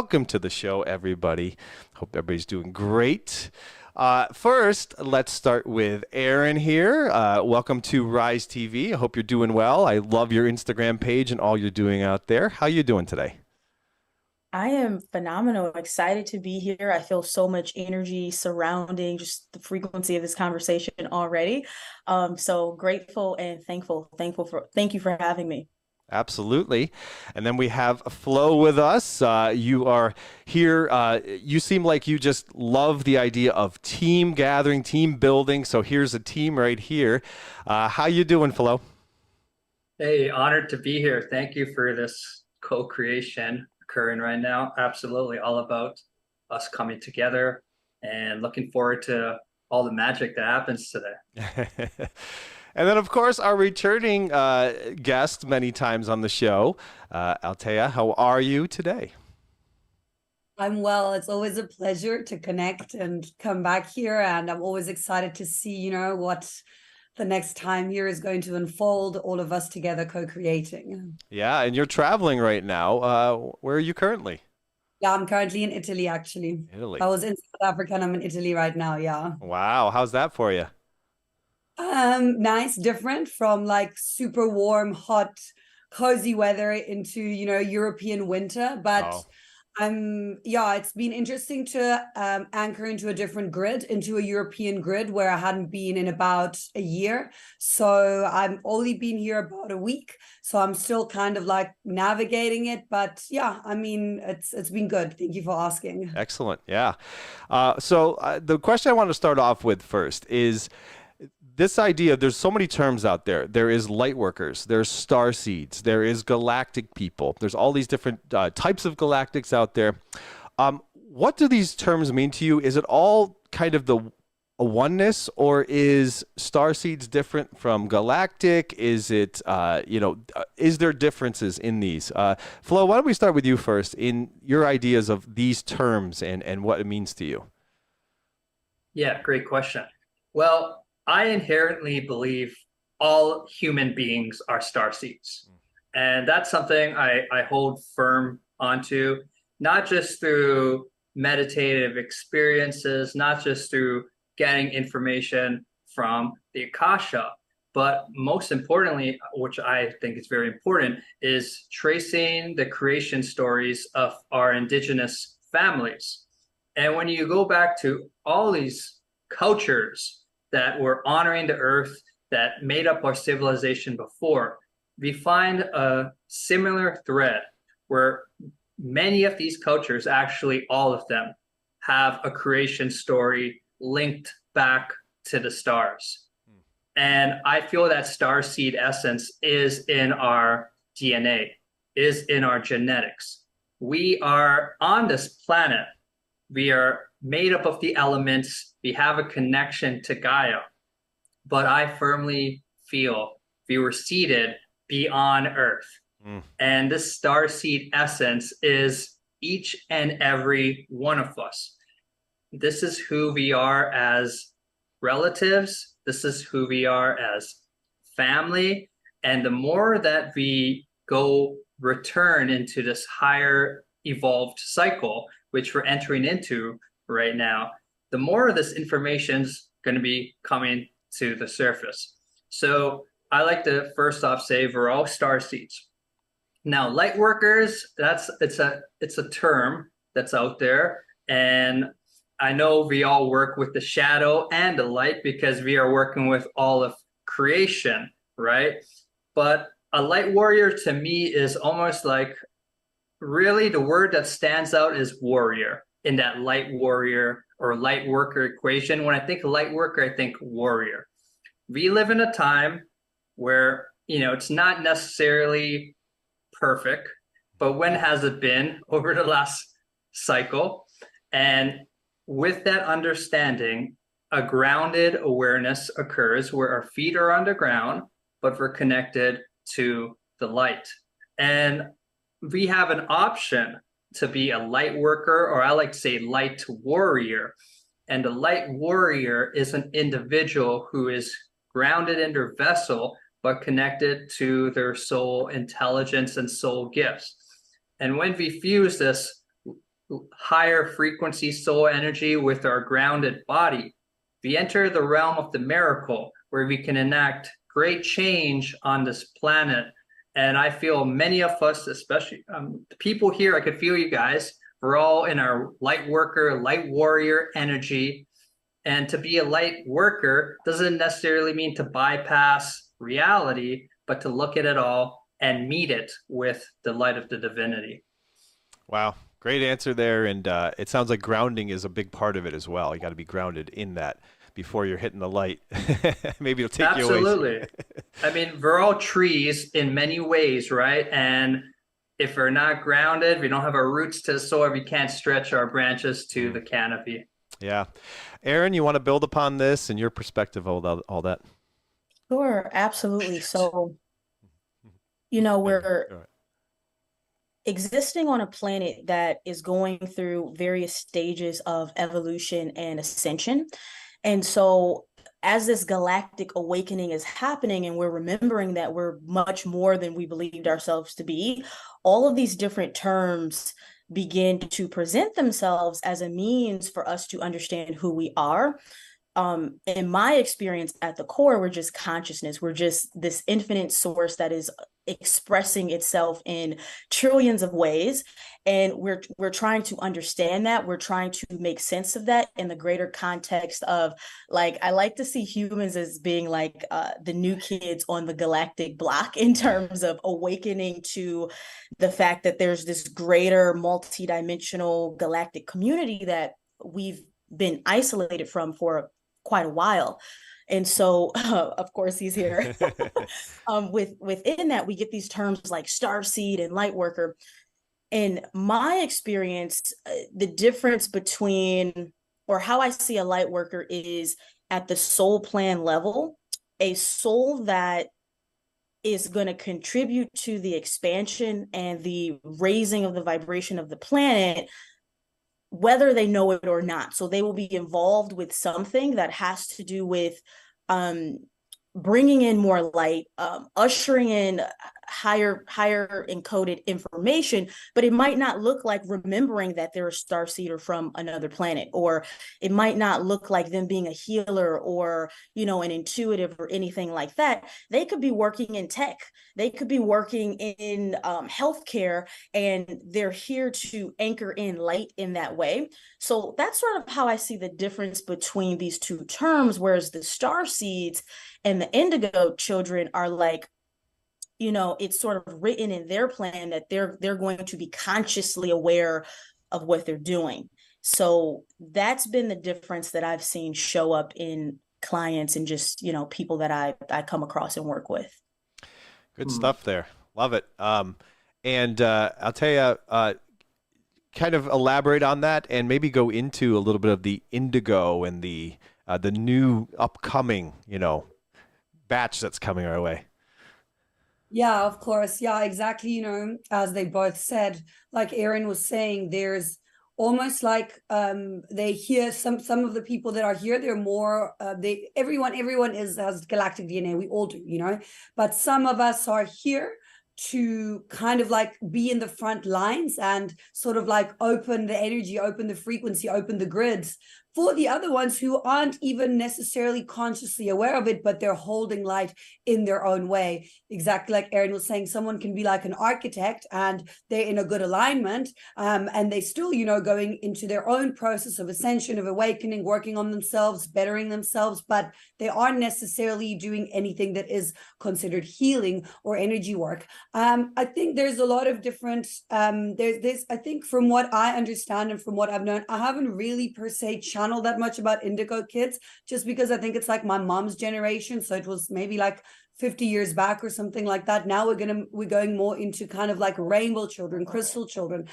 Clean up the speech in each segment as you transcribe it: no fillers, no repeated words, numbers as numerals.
welcome to the show, everybody. Hope everybody's doing great. First, let's start with Erin here. Welcome to Rise TV. I hope you're doing well. I love your Instagram page and all you're doing out there. How you doing today? I am phenomenal. Excited to be here. I feel so much energy surrounding just the frequency of this conversation already. So grateful and thankful. Thank you for having me. Absolutely. And then we have Flo with us. You are here. You seem like you just love the idea of team gathering, team building. So here's a team right here. How you doing, Flo? Hey, honored to be here. Thank you for this co-creation occurring right now. Absolutely all about us coming together and looking forward to all the magic that happens today. And then, of course, our returning guest many times on the show, Althea. How are you today? I'm well. It's always a pleasure to connect and come back here. And I'm always excited to see, what the next time here is going to unfold, all of us together co-creating. Yeah, and you're traveling right now. Where are you currently? Yeah, I'm currently in Italy, actually. Italy. I was in South Africa and I'm in Italy right now, yeah. Wow, how's that for you? Nice, different from like super warm, hot, cozy weather into, European winter. But Oh, yeah, it's been interesting to anchor into a different grid, into a European grid where I hadn't been in about a year. So I've only been here about a week. So I'm still kind of like navigating it. But yeah, I mean, it's been good. Thank you for asking. excellent. Yeah. So the question I want to start off with first is this idea. There's so many terms out there. There is light workers, there's star seeds, there is galactic people, there's all these different types of galactics out there. What do these terms mean to you? Is it all kind of the a oneness, or is star seeds different from galactic? Is it is there differences in these? Flo, why don't we start with you first in your ideas of these terms and what it means to you? Yeah, great question. Well, I inherently believe all human beings are star seeds. And that's something I hold firm onto, not just through meditative experiences, not just through getting information from the Akasha, but most importantly, which I think is very important, is tracing the creation stories of our indigenous families. And when you go back to all these cultures that were honoring the earth, that made up our civilization before, we find a similar thread where many of these cultures, actually all of them, have a creation story linked back to the stars. And I feel that star seed essence is in our DNA, is in our genetics. We are on this planet. We are made up of the elements. We have a connection to Gaia. But I firmly feel we were seated beyond Earth. And this star seed essence is each and every one of us. This is who we are as relatives. This is who we are as family. And the more that we return into this higher evolved cycle, which we're entering into right now, the more of this information is going to be coming to the surface. So I like to first off say we're all star seeds. Now, light workers, it's a term that's out there, and I know we all work with the shadow and the light because we are working with all of creation, right? But a light warrior to me is almost like, really the word that stands out is warrior in that light warrior or light worker equation. When I think light worker, I think warrior. We live in a time where, it's not necessarily perfect, but when has it been over the last cycle? And with that understanding, a grounded awareness occurs where our feet are on the ground, but we're connected to the light. And we have an option to be a light worker, or I like to say light warrior. And the light warrior is an individual who is grounded in their vessel, but connected to their soul intelligence and soul gifts. And when we fuse this higher frequency soul energy with our grounded body, we enter the realm of the miracle, where we can enact great change on this planet. And I feel many of us, especially the people here, I could feel you guys, we're all in our light worker, light warrior energy. And to be a light worker doesn't necessarily mean to bypass reality, but to look at it all and meet it with the light of the divinity. Wow. Great answer there. And it sounds like grounding is a big part of it as well. You got to be grounded in that before you're hitting the light. Maybe it'll take you away. Absolutely. I mean, we're all trees in many ways, right? And if we're not grounded, we don't have our roots to the soil, we can't stretch our branches to the canopy. Yeah. Erin, you want to build upon this and your perspective of all that? Sure, absolutely. So, you know, we're existing on a planet that is going through various stages of evolution and ascension. And so as this galactic awakening is happening and we're remembering that we're much more than we believed ourselves to be, all of these different terms begin to present themselves as a means for us to understand who we are. In my experience, at the core, we're just consciousness. We're just this infinite source that is expressing itself in trillions of ways. And we're trying to understand that. We're trying to make sense of that in the greater context of, like, I like to see humans as being like the new kids on the galactic block in terms of awakening to the fact that there's this greater multidimensional galactic community that we've been isolated from for quite a while. And so, of course, he's here. Within that, we get these terms like starseed and light worker. In my experience, the difference between, or how I see a light worker, is at the soul plan level, a soul that is going to contribute to the expansion and the raising of the vibration of the planet, whether they know it or not. So they will be involved with something that has to do with bringing in more light, ushering in higher encoded information, but it might not look like remembering that they're a starseeder from another planet, or it might not look like them being a healer or, you know, an intuitive or anything like that. They could be working in tech. They could be working in healthcare, and they're here to anchor in light in that way. So that's sort of how I see the difference between these two terms, whereas the starseeds and the indigo children are like, you know, it's sort of written in their plan that they're going to be consciously aware of what they're doing. So that's been the difference that I've seen show up in clients and just, you know, people that I come across and work with. Good stuff there. Love it. And I'll tell you, kind of elaborate on that and maybe go into a little bit of the indigo and the new upcoming, you know, batch that's coming our way. Yeah, of course. Yeah, exactly. You know, as they both said, like Erin was saying, there's almost like they hear some of the people that are here, they're more everyone has galactic DNA. We all do, you know, but some of us are here to kind of like be in the front lines and sort of like open the energy, open the frequency, open the grids for the other ones who aren't even necessarily consciously aware of it, but they're holding light in their own way. Exactly like Erin was saying, someone can be like an architect and they're in a good alignment, and they still, you know, going into their own process of ascension, of awakening, working on themselves, bettering themselves, but they aren't necessarily doing anything that is considered healing or energy work. I think there's a lot of different, there's I think from what I understand and from what I've known, I haven't really per se channeled that much about indigo kids, just because I think it's like my mom's generation. So it was maybe like 50 years back or something like that. Now we're going more into kind of like rainbow children, crystal children.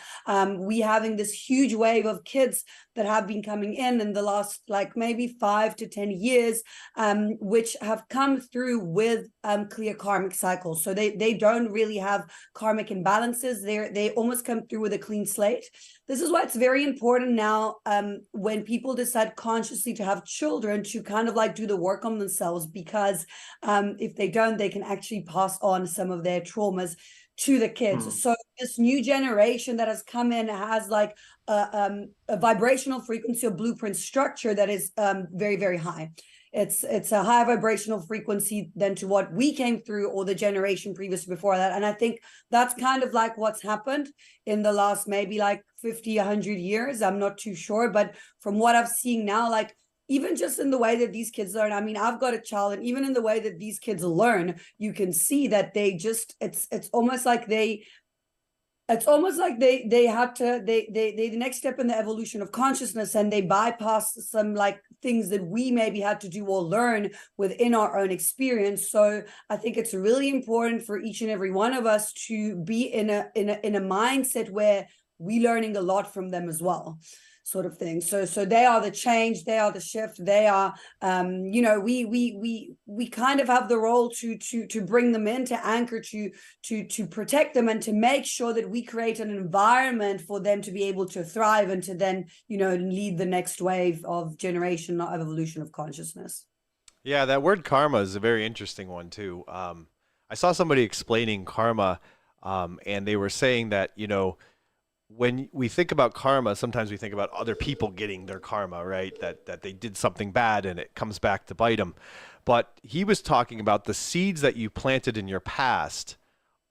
We having this huge wave of kids that have been coming in the last like maybe 5 to 10 years, which have come through with clear karmic cycles. So they don't really have karmic imbalances. They almost come through with a clean slate. This is why it's very important now, when people decide consciously to have children, to kind of like do the work on themselves, because if they don't, they can actually pass on some of their traumas to the kids. So this new generation that has come in has like a vibrational frequency or blueprint structure that is very, very high. It's a high vibrational frequency than to what we came through or the generation previous before that. And I think that's kind of like what's happened in the last maybe like 50, 100 years. I'm not too sure. But from what I've seen now, like even just in the way that these kids learn, I mean, I've got a child, and even in the way that these kids learn, you can see that they just, it's almost like they had to the next step in the evolution of consciousness, and they bypassed some like things that we maybe had to do or learn within our own experience. So I think it's really important for each and every one of us to be in a mindset where we're learning a lot from them as well, sort of thing. So they are the change, they are the shift, they are you know, we kind of have the role to bring them in, to anchor, to protect them, and to make sure that we create an environment for them to be able to thrive and to then, you know, lead the next wave of generation of evolution of consciousness. Yeah, that word karma is a very interesting one too. I saw somebody explaining karma, and they were saying that, you know, when we think about karma, sometimes we think about other people getting their karma, right? That they did something bad and it comes back to bite them. But he was talking about the seeds that you planted in your past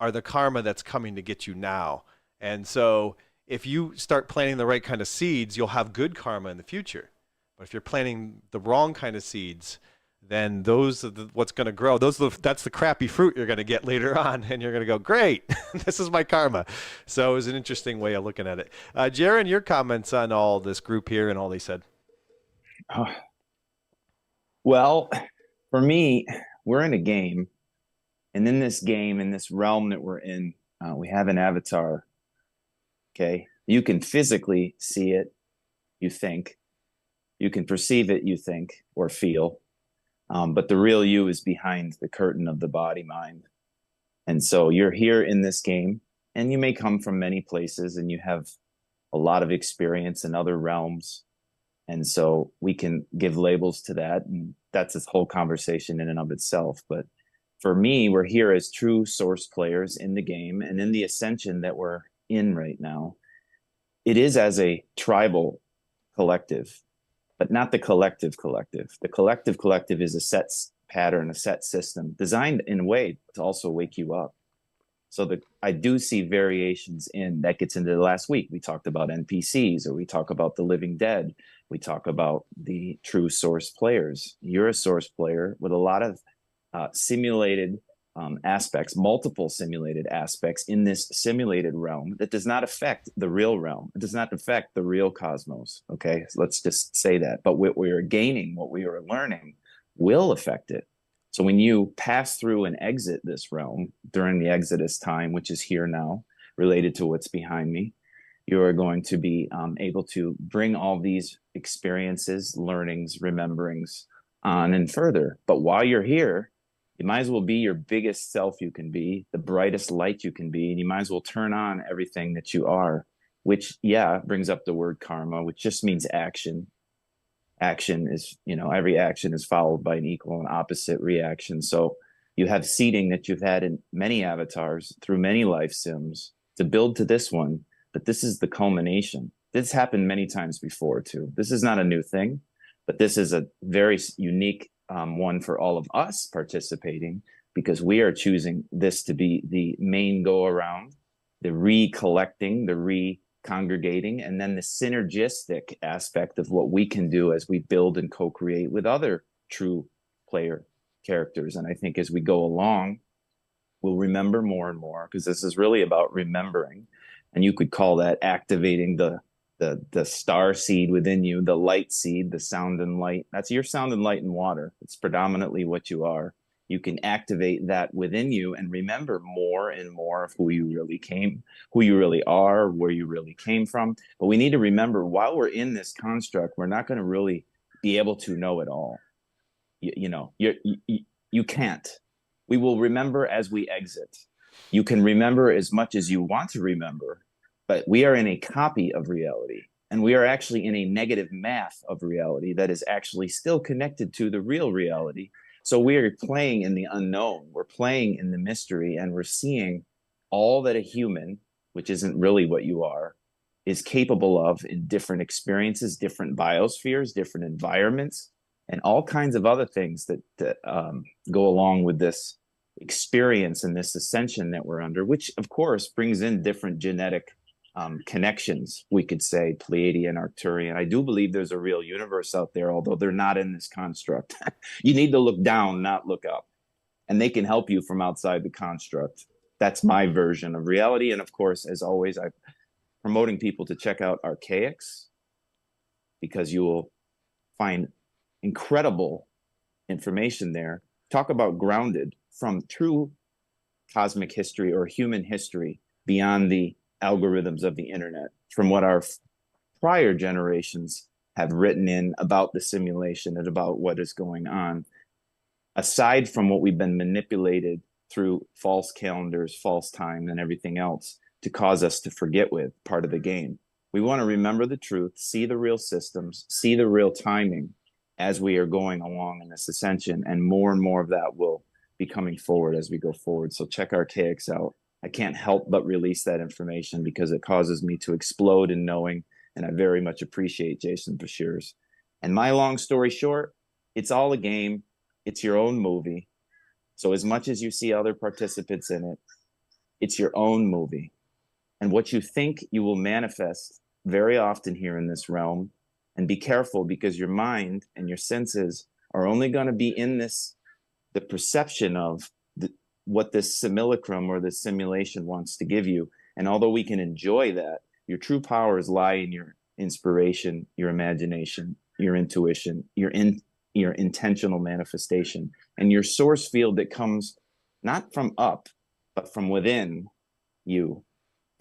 are the karma that's coming to get you now. And so if you start planting the right kind of seeds, you'll have good karma in the future. But if you're planting the wrong kind of seeds, then those are what's going to grow. That's the crappy fruit you're going to get later on, and you're going to go, great, this is my karma. So it was an interesting way of looking at it. Jaren, your comments on all this group here and all they said. Well, for me, we're in a game, and in this game, in this realm that we're in, we have an avatar. Okay, you can physically see it, you think. You can perceive it, you think, or feel. But the real you is behind the curtain of the body mind. And so you're here in this game, and you may come from many places, and you have a lot of experience in other realms. And so we can give labels to that, and that's this whole conversation in and of itself. But for me, we're here as true source players in the game, and in the ascension that we're in right now. It is as a tribal collective, but not the collective collective. The collective collective is a set pattern, a set system designed in a way to also wake you up. So I do see variations in that. Gets into the last week. We talked about NPCs, or we talk about the living dead. We talk about the true source players. You're a source player with a lot of simulated aspects, multiple simulated aspects in this simulated realm that does not affect the real realm. It does not affect the real cosmos. Okay, so let's just say that. But what we are gaining, what we are learning, will affect it. So when you pass through and exit this realm during the Exodus time, which is here now, related to what's behind me, you are going to be able to bring all these experiences, learnings, rememberings on and further. But while you're here, you might as well be your biggest self you can be, the brightest light you can be, and you might as well turn on everything that you are, which, yeah, brings up the word karma, which just means action. Action is, you know, every action is followed by an equal and opposite reaction. So you have seeding that you've had in many avatars through many life sims to build to this one, but this is the culmination. This happened many times before too. This is not a new thing, but this is a very unique one for all of us participating, because we are choosing this to be the main go around, the recollecting, the re-congregating, and then the synergistic aspect of what we can do as we build and co-create with other true player characters. And I think as we go along, we'll remember more and more, because this is really about remembering. And you could call that activating the star seed within you, the light seed, the sound and light. That's your sound and light and water. It's predominantly what you are. You can activate that within you and remember more and more of who you really are, where you really came from. But we need to remember, while we're in this construct, we're not going to really be able to know it all. You can't. We will remember as we exit. You can remember as much as you want to remember, but we are in a copy of reality, and we are actually in a negative math of reality that is actually still connected to the real reality. So we are playing in the unknown. We're playing in the mystery, and we're seeing all that a human, which isn't really what you are, is capable of in different experiences, different biospheres, different environments, and all kinds of other things that go along with this experience and this ascension that we're under, which of course brings in different genetic connections, we could say, Pleiadian, Arcturian. I do believe there's a real universe out there, although they're not in this construct. You need to look down, not look up. And they can help you from outside the construct. That's my version of reality. And of course, as always, I'm promoting people to check out Archaics, because you will find incredible information there. Talk about grounded from true cosmic history or human history beyond the algorithms of the internet, from what our prior generations have written in about the simulation and about what is going on, aside from what we've been manipulated through false calendars, false time, and everything else to cause us to forget with, part of the game. We want to remember the truth, see the real systems, see the real timing as we are going along in this ascension, and more of that will be coming forward as we go forward. So check Archaics out. I can't help but release that information because it causes me to explode in knowing, and I very much appreciate Jason Bashir's. And my long story short, it's all a game. It's your own movie. So as much as you see other participants in it, it's your own movie. And what you think you will manifest very often here in this realm. And be careful, because your mind and your senses are only going to be in this, the perception of what this simulacrum or this simulation wants to give you. And although we can enjoy that, your true powers lie in your inspiration, your imagination, your intuition, your intentional manifestation, and your source field that comes not from up, but from within you,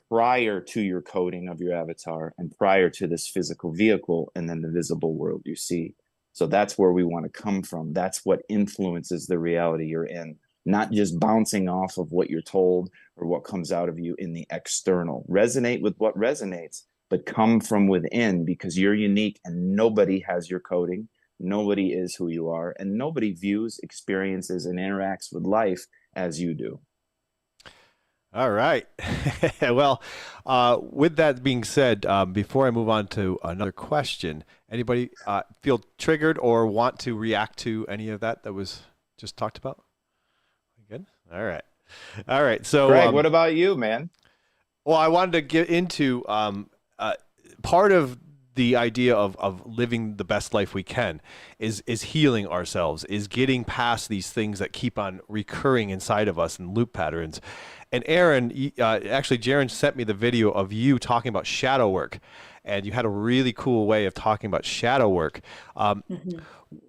prior to your coding of your avatar and prior to this physical vehicle and then the visible world you see. So that's where we want to come from. That's what influences the reality you're in, not just bouncing off of what you're told or what comes out of you in the external. Resonate with what resonates, but come from within, because you're unique and nobody has your coding. Nobody is who you are, and nobody views, experiences, and interacts with life as you do. All right. Well, with that being said, before I move on to another question, anybody feel triggered or want to react to any of that was just talked about? Good. All right. All right. So, Greg, what about you, man? Well, I wanted to get into part of the idea of living the best life we can is healing ourselves, is getting past these things that keep on recurring inside of us in loop patterns. And Erin, actually, Jaren sent me the video of you talking about shadow work, and you had a really cool way of talking about shadow work.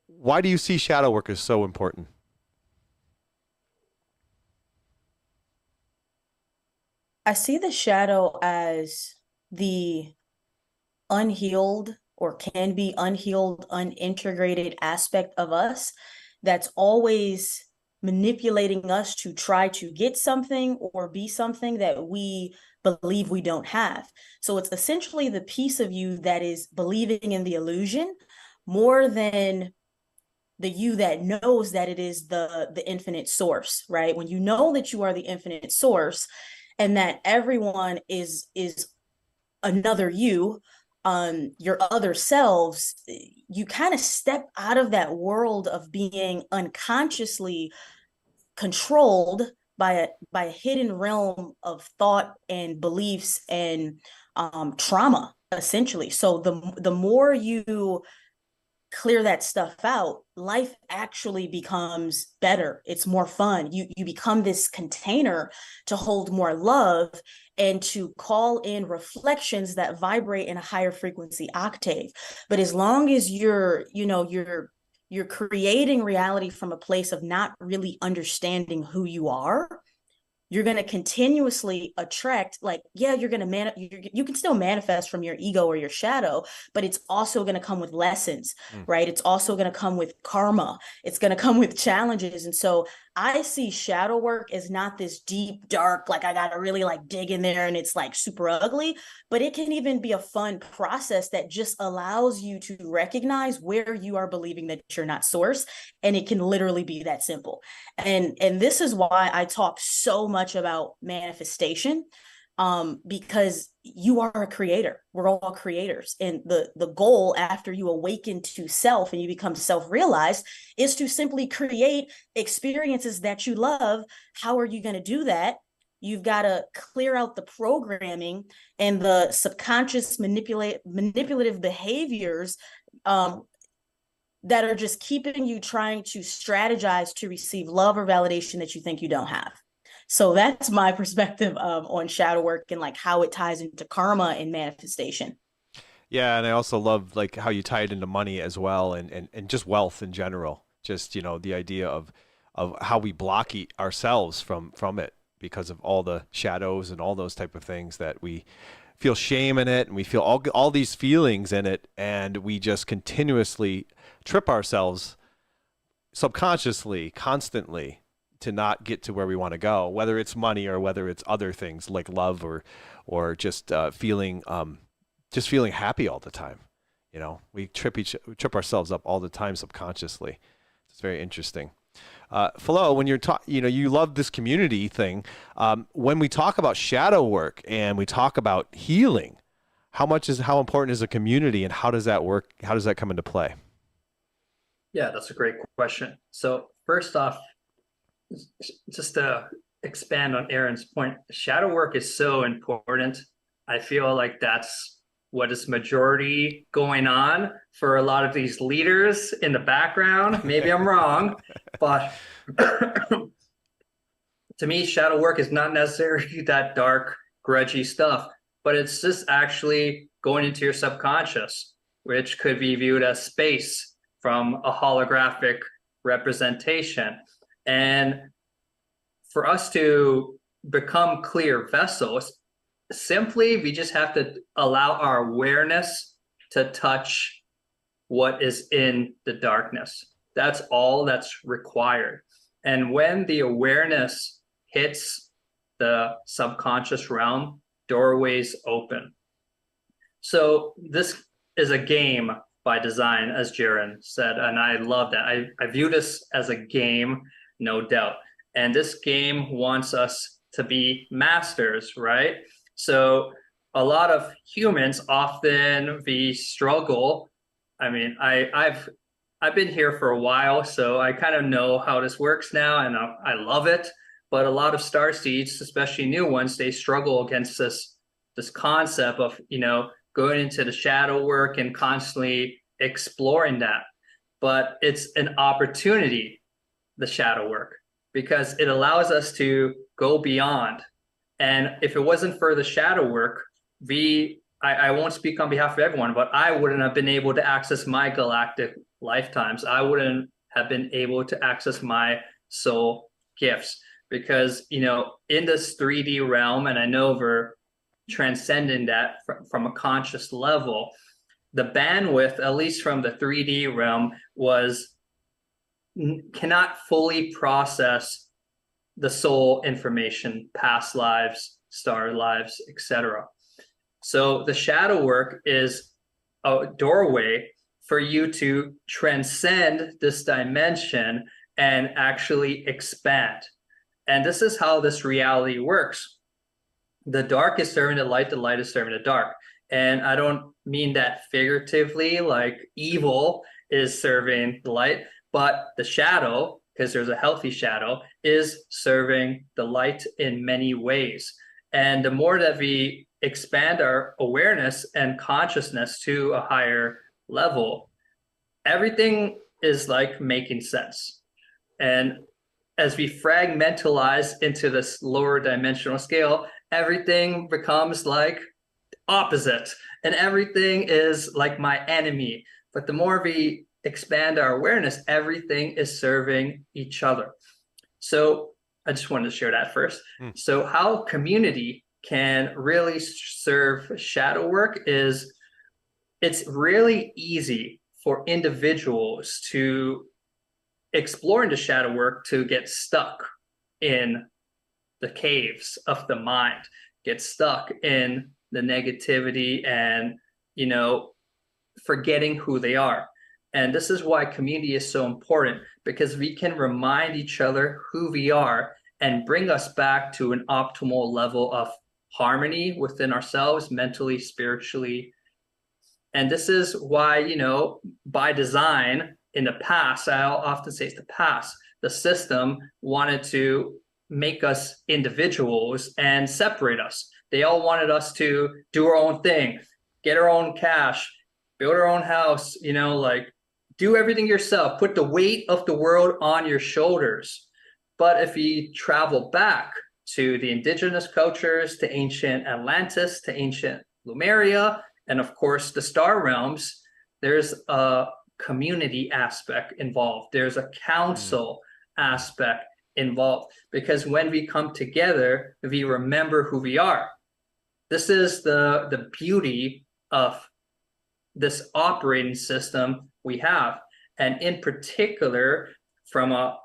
Why do you see shadow work as so important? I see the shadow as the unhealed, or can be unhealed, unintegrated aspect of us that's always manipulating us to try to get something or be something that we believe we don't have. So it's essentially the piece of you that is believing in the illusion more than the you that knows that it is the infinite source, right? When you know that you are the infinite source and that everyone is another you, your other selves, you kind of step out of that world of being unconsciously controlled by a hidden realm of thought and beliefs and trauma, essentially. So the more you clear that stuff out, life actually becomes better. It's more fun. You become this container to hold more love and to call in reflections that vibrate in a higher frequency octave. But as long as you're creating reality from a place of not really understanding who you are, you're going to continuously attract, like, yeah, you're going to you can still manifest from your ego or your shadow, but it's also going to come with lessons, right? It's also going to come with karma. It's going to come with challenges. And so I see shadow work as not this deep, dark, like I got to really like dig in there and it's like super ugly, but it can even be a fun process that just allows you to recognize where you are believing that you're not source. And it can literally be that simple. And this is why I talk so much much about manifestation, because you are a creator. We're all creators. And the goal after you awaken to self and you become self-realized is to simply create experiences that you love. How are you going to do that? You've got to clear out the programming and the subconscious manipulative behaviors that are just keeping you trying to strategize to receive love or validation that you think you don't have. So that's my perspective on shadow work and like how it ties into karma and manifestation. Yeah, and I also love like how you tie it into money as well, and just wealth in general. Just, you know, the idea of how we block ourselves from it because of all the shadows and all those type of things, that we feel shame in it and we feel all these feelings in it, and we just continuously trip ourselves subconsciously, constantly, to not get to where we want to go, whether it's money or whether it's other things like love or just feeling happy all the time. You know, we trip ourselves up all the time subconsciously. It's very interesting. Flo, when you're you love this community thing. When we talk about shadow work and we talk about healing, how important is a community, and how does that work? How does that come into play? Yeah, that's a great question. So first off, just to expand on Erin's point, shadow work is so important. I feel like that's what is majority going on for a lot of these leaders in the background. Maybe I'm wrong, but to me, shadow work is not necessarily that dark, grudgy stuff, but it's just actually going into your subconscious, which could be viewed as space from a holographic representation. And for us to become clear vessels, simply we just have to allow our awareness to touch what is in the darkness. That's all that's required. And when the awareness hits the subconscious realm, doorways open. So this is a game by design, as Jaren said, and I love that. I view this as a game, no doubt. And this game wants us to be masters, right? So a lot of humans often we struggle. I mean, I've been here for a while, so I kind of know how this works now, and I love it. But a lot of starseeds, especially new ones, they struggle against this concept of, you know, going into the shadow work and constantly exploring that. But it's an opportunity, the shadow work, because it allows us to go beyond. And if it wasn't for the shadow work, I won't speak on behalf of everyone, but I wouldn't have been able to access my galactic lifetimes. I wouldn't have been able to access my soul gifts, because, you know, in this 3D realm, and I know we're transcending that from a conscious level, the bandwidth, at least from the 3D realm, cannot fully process the soul information, past lives, star lives, etc. So the shadow work is a doorway for you to transcend this dimension and actually expand. And this is how this reality works. The dark is serving the light is serving the dark. And I don't mean that figuratively, like evil is serving the light, but the shadow, because there's a healthy shadow, is serving the light in many ways. And the more that we expand our awareness and consciousness to a higher level, everything is like making sense. And as we fragmentalize into this lower dimensional scale, everything becomes like opposite, and everything is like my enemy. But the more we expand our awareness, everything is serving each other. So I just wanted to share that first. So how community can really serve shadow work is, it's really easy for individuals to explore into shadow work to get stuck in the caves of the mind, get stuck in the negativity and, you know, forgetting who they are. And this is why community is so important, because we can remind each other who we are and bring us back to an optimal level of harmony within ourselves, mentally, spiritually. And this is why, you know, by design in the past, I'll often say it's the past, the system wanted to make us individuals and separate us. They all wanted us to do our own thing, get our own cash, build our own house, you know, like do everything yourself, put the weight of the world on your shoulders. But if you travel back to the indigenous cultures, to ancient Atlantis, to ancient Lemuria, and of course the star realms, there's a community aspect involved. There's a council aspect involved, because when we come together, we remember who we are. This is the beauty of this operating system we have. And in particular, from a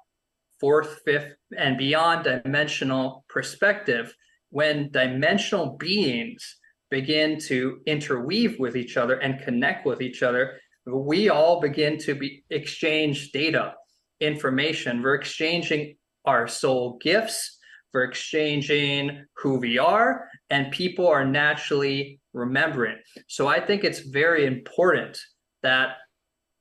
fourth, fifth, and beyond dimensional perspective, when dimensional beings begin to interweave with each other and connect with each other, we all begin to exchange data, information. We're exchanging our soul gifts, we're exchanging who we are, and people are naturally remembering. So I think it's very important that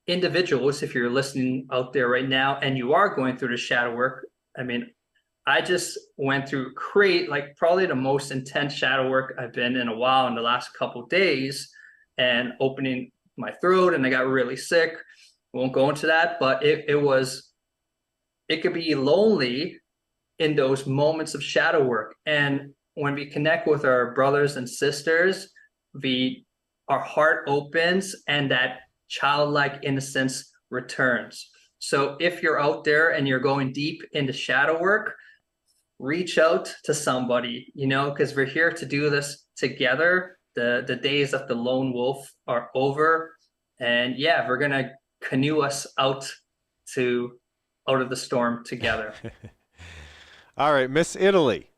individuals, if you're listening out there right now and you are going through the shadow work, I mean, I just went through probably the most intense shadow work I've been in a while in the last couple of days, and opening my throat, and I got really sick. Won't go into that, but it could be lonely in those moments of shadow work. And when we connect with our brothers and sisters, our heart opens and that childlike innocence returns. So if you're out there and you're going deep into shadow work, reach out to somebody, you know, because we're here to do this together. The days of the lone wolf are over. And yeah, we're going to canoe us out of the storm together. All right, Miss Italy,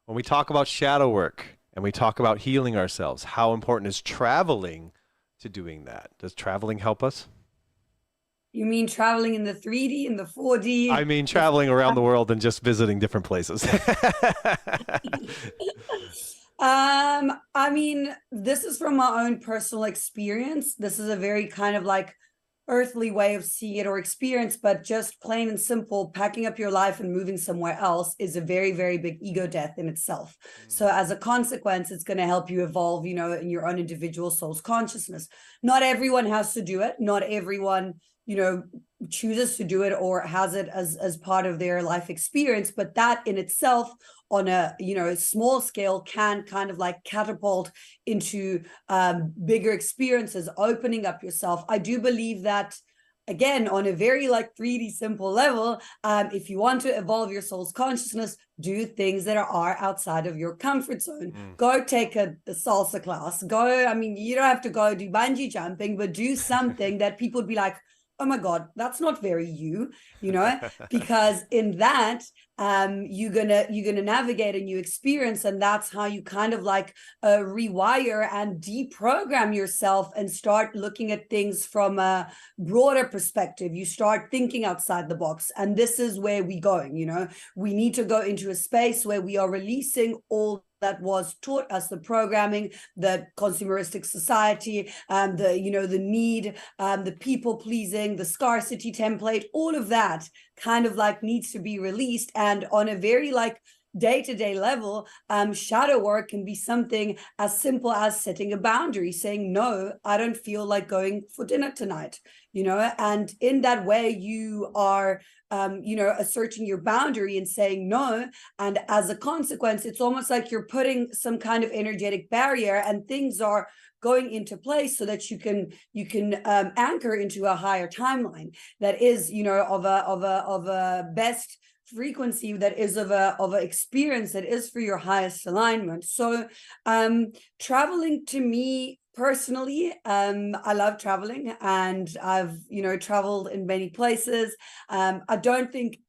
when we talk about shadow work and we talk about healing ourselves, how important is traveling to doing that? Does traveling help us? You mean traveling in the 3D, in the 4D? I mean traveling around the world and just visiting different places. I mean, this is from my own personal experience. This is a very kind of like earthly way of seeing it or experience, but just plain and simple, packing up your life and moving somewhere else is a very, very big ego death in itself. So as a consequence, it's going to help you evolve, you know, in your own individual soul's consciousness. Not everyone has to do it. Not everyone, you know, chooses to do it or has it as part of their life experience, but that in itself on a, you know, small scale can kind of like catapult into bigger experiences, opening up yourself. I do believe that, again, on a very like 3D simple level, if you want to evolve your soul's consciousness, do things that are outside of your comfort zone. Go take a salsa class. I mean, you don't have to go do bungee jumping, but do something that people would be like, oh my God, that's not very you know, because in that, you're gonna navigate a new experience, and that's how you kind of like rewire and deprogram yourself and start looking at things from a broader perspective. You start thinking outside the box, and this is where we're going. You know, we need to go into a space where we are releasing all that was taught us, the programming, the consumeristic society, the need, the people pleasing, the scarcity template, all of that kind of like needs to be released. And on a very like day-to-day level, shadow work can be something as simple as setting a boundary, saying, no, I don't feel like going for dinner tonight, you know, and in that way you are asserting your boundary and saying no. And as a consequence, it's almost like you're putting some kind of energetic barrier, and things are going into place so that you can anchor into a higher timeline that is, you know, of a best frequency, that is of a experience that is for your highest alignment. So traveling, to me personally, I love traveling, and I've, you know, traveled in many places. I don't think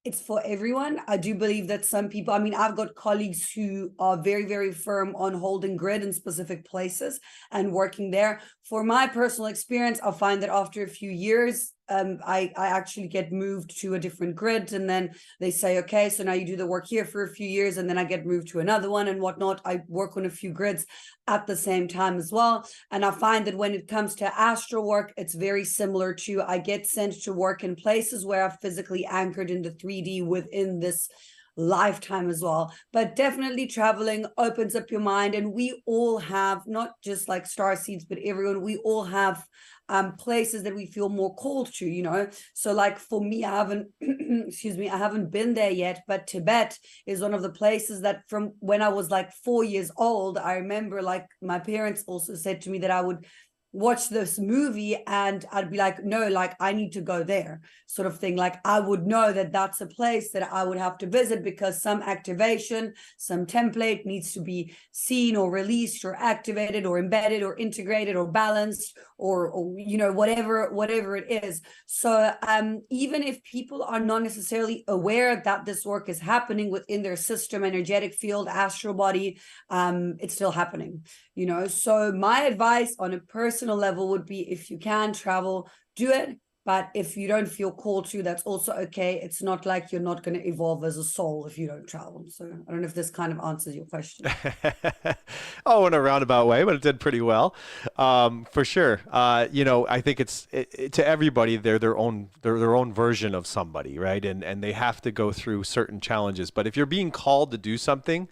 it's for everyone. I do believe that some people, I mean, I've got colleagues who are very, very firm on holding grid in specific places and working there. For my personal experience, I find that after a few years, I actually get moved to a different grid, and then they say, okay, so now you do the work here for a few years, and then I get moved to another one and whatnot. I work on a few grids at the same time as well. And I find that when it comes to astral work, it's very similar to, I get sent to work in places where I'm physically anchored in the 3D within this lifetime as well. But definitely traveling opens up your mind, and we all have, not just like starseeds, but everyone, we all have places that we feel more called to, you know. So like for me, I haven't excuse me, I haven't been there yet, but Tibet is one of the places that from when I was like 4 years old, I remember like my parents also said to me that I would watch this movie and I'd be like, no, like I need to go there, sort of thing. Like I would know that that's a place that I would have to visit because some activation, some template needs to be seen or released or activated or embedded or integrated or balanced or you know, whatever it is. So even if people are not necessarily aware that this work is happening within their system, energetic field, astral body, it's still happening, you know. So my advice on a personal level would be, if you can travel, do it. But if you don't feel called to, that's also okay. It's not like you're not going to evolve as a soul if you don't travel. So I don't know if this kind of answers your question. Oh, in a roundabout way, but it did pretty well, for sure. You know, I think to everybody, they're their own version of somebody, right? And they have to go through certain challenges. But if you're being called to do something,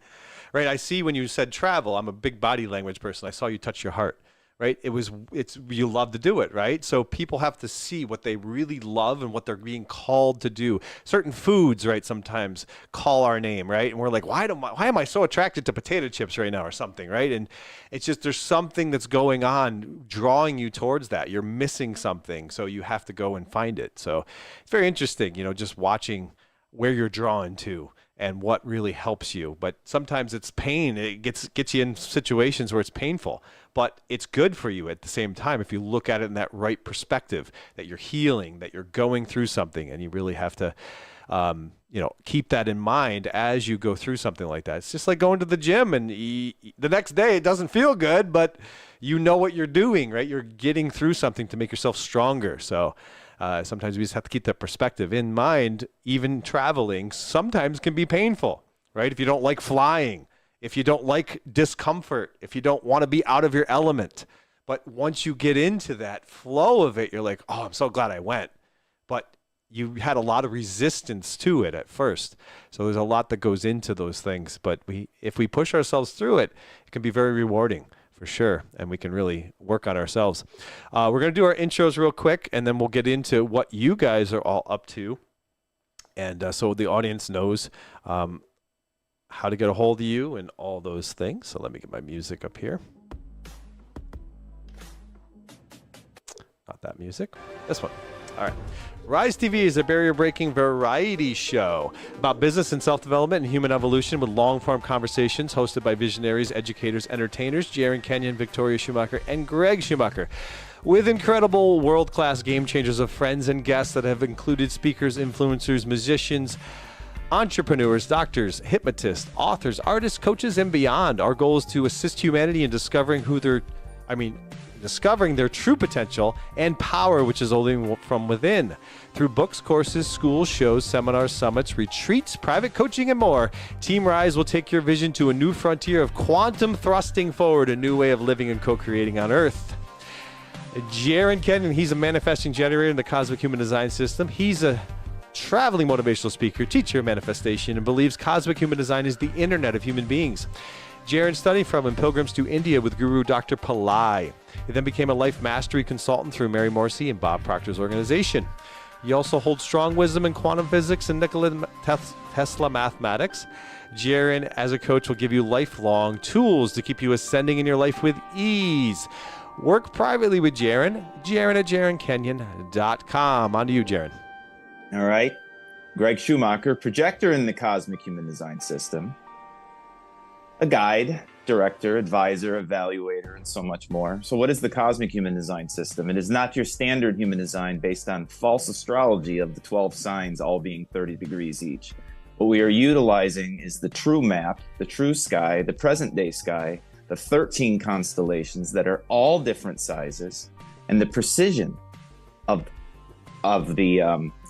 right? I see when you said travel, I'm a big body language person. I saw you touch your heart. Right? You love to do it, right? So people have to see what they really love and what they're being called to do. Certain foods, right, sometimes call our name, right? And we're like, why am I so attracted to potato chips right now or something, right? And it's just, there's something that's going on drawing you towards that. You're missing something, so you have to go and find it. So it's very interesting, you know, just watching where you're drawn to and what really helps you. But sometimes it's pain. It gets you in situations where it's painful, but it's good for you at the same time if you look at it in that right perspective, that you're healing, that you're going through something, and you really have to you know, keep that in mind as you go through something like that. It's just like going to the gym and the next day it doesn't feel good, but you know what you're doing, right? You're getting through something to make yourself stronger. So sometimes we just have to keep that perspective in mind. Even traveling sometimes can be painful, right? If you don't like flying, if you don't like discomfort, if you don't want to be out of your element. But once you get into that flow of it, you're like, oh, I'm so glad I went. But you had a lot of resistance to it at first. So there's a lot that goes into those things. But if we push ourselves through it, it can be very rewarding. For sure. And we can really work on ourselves. We're going to do our intros real quick, and then we'll get into what you guys are all up to. And so the audience knows how to get a hold of you and all those things. So let me get my music up here. Not that music. This one. All right. Rise TV is a barrier-breaking variety show about business and self-development and human evolution with long-form conversations hosted by visionaries, educators, entertainers, Erin Kenyon, Victoria Schumacher, and Greg Schumacher, with incredible world-class game changers of friends and guests that have included speakers, influencers, musicians, entrepreneurs, doctors, hypnotists, authors, artists, coaches, and beyond. Our goal is to assist humanity in discovering discovering their true potential and power, which is only from within. Through books, courses, schools, shows, seminars, summits, retreats, private coaching, and more, Team Rise will take your vision to a new frontier of quantum thrusting forward, a new way of living and co-creating on Earth. Erin Kenyon, he's a manifesting generator in the Cosmic Human Design System. He's a traveling motivational speaker, teacher of manifestation, and believes Cosmic Human Design is the internet of human beings. Jaren studied from Pilgrims to India with Guru Dr. Pillai. He then became a life mastery consultant through Mary Morrissey and Bob Proctor's organization. He also holds strong wisdom in quantum physics and Nikola Tesla mathematics. Jaren, as a coach, will give you lifelong tools to keep you ascending in your life with ease. Work privately with Jaren at JarenKenyon.com. On to you, Jaren. All right. Greg Schumacher, projector in the Cosmic Human Design System. A guide, director, advisor, evaluator, and so much more. So what is the Cosmic Human Design System? It is not your standard human design based on false astrology of the 12 signs all being 30 degrees each. What we are utilizing is the true map, the true sky, the present day sky, the 13 constellations that are all different sizes, and the precision of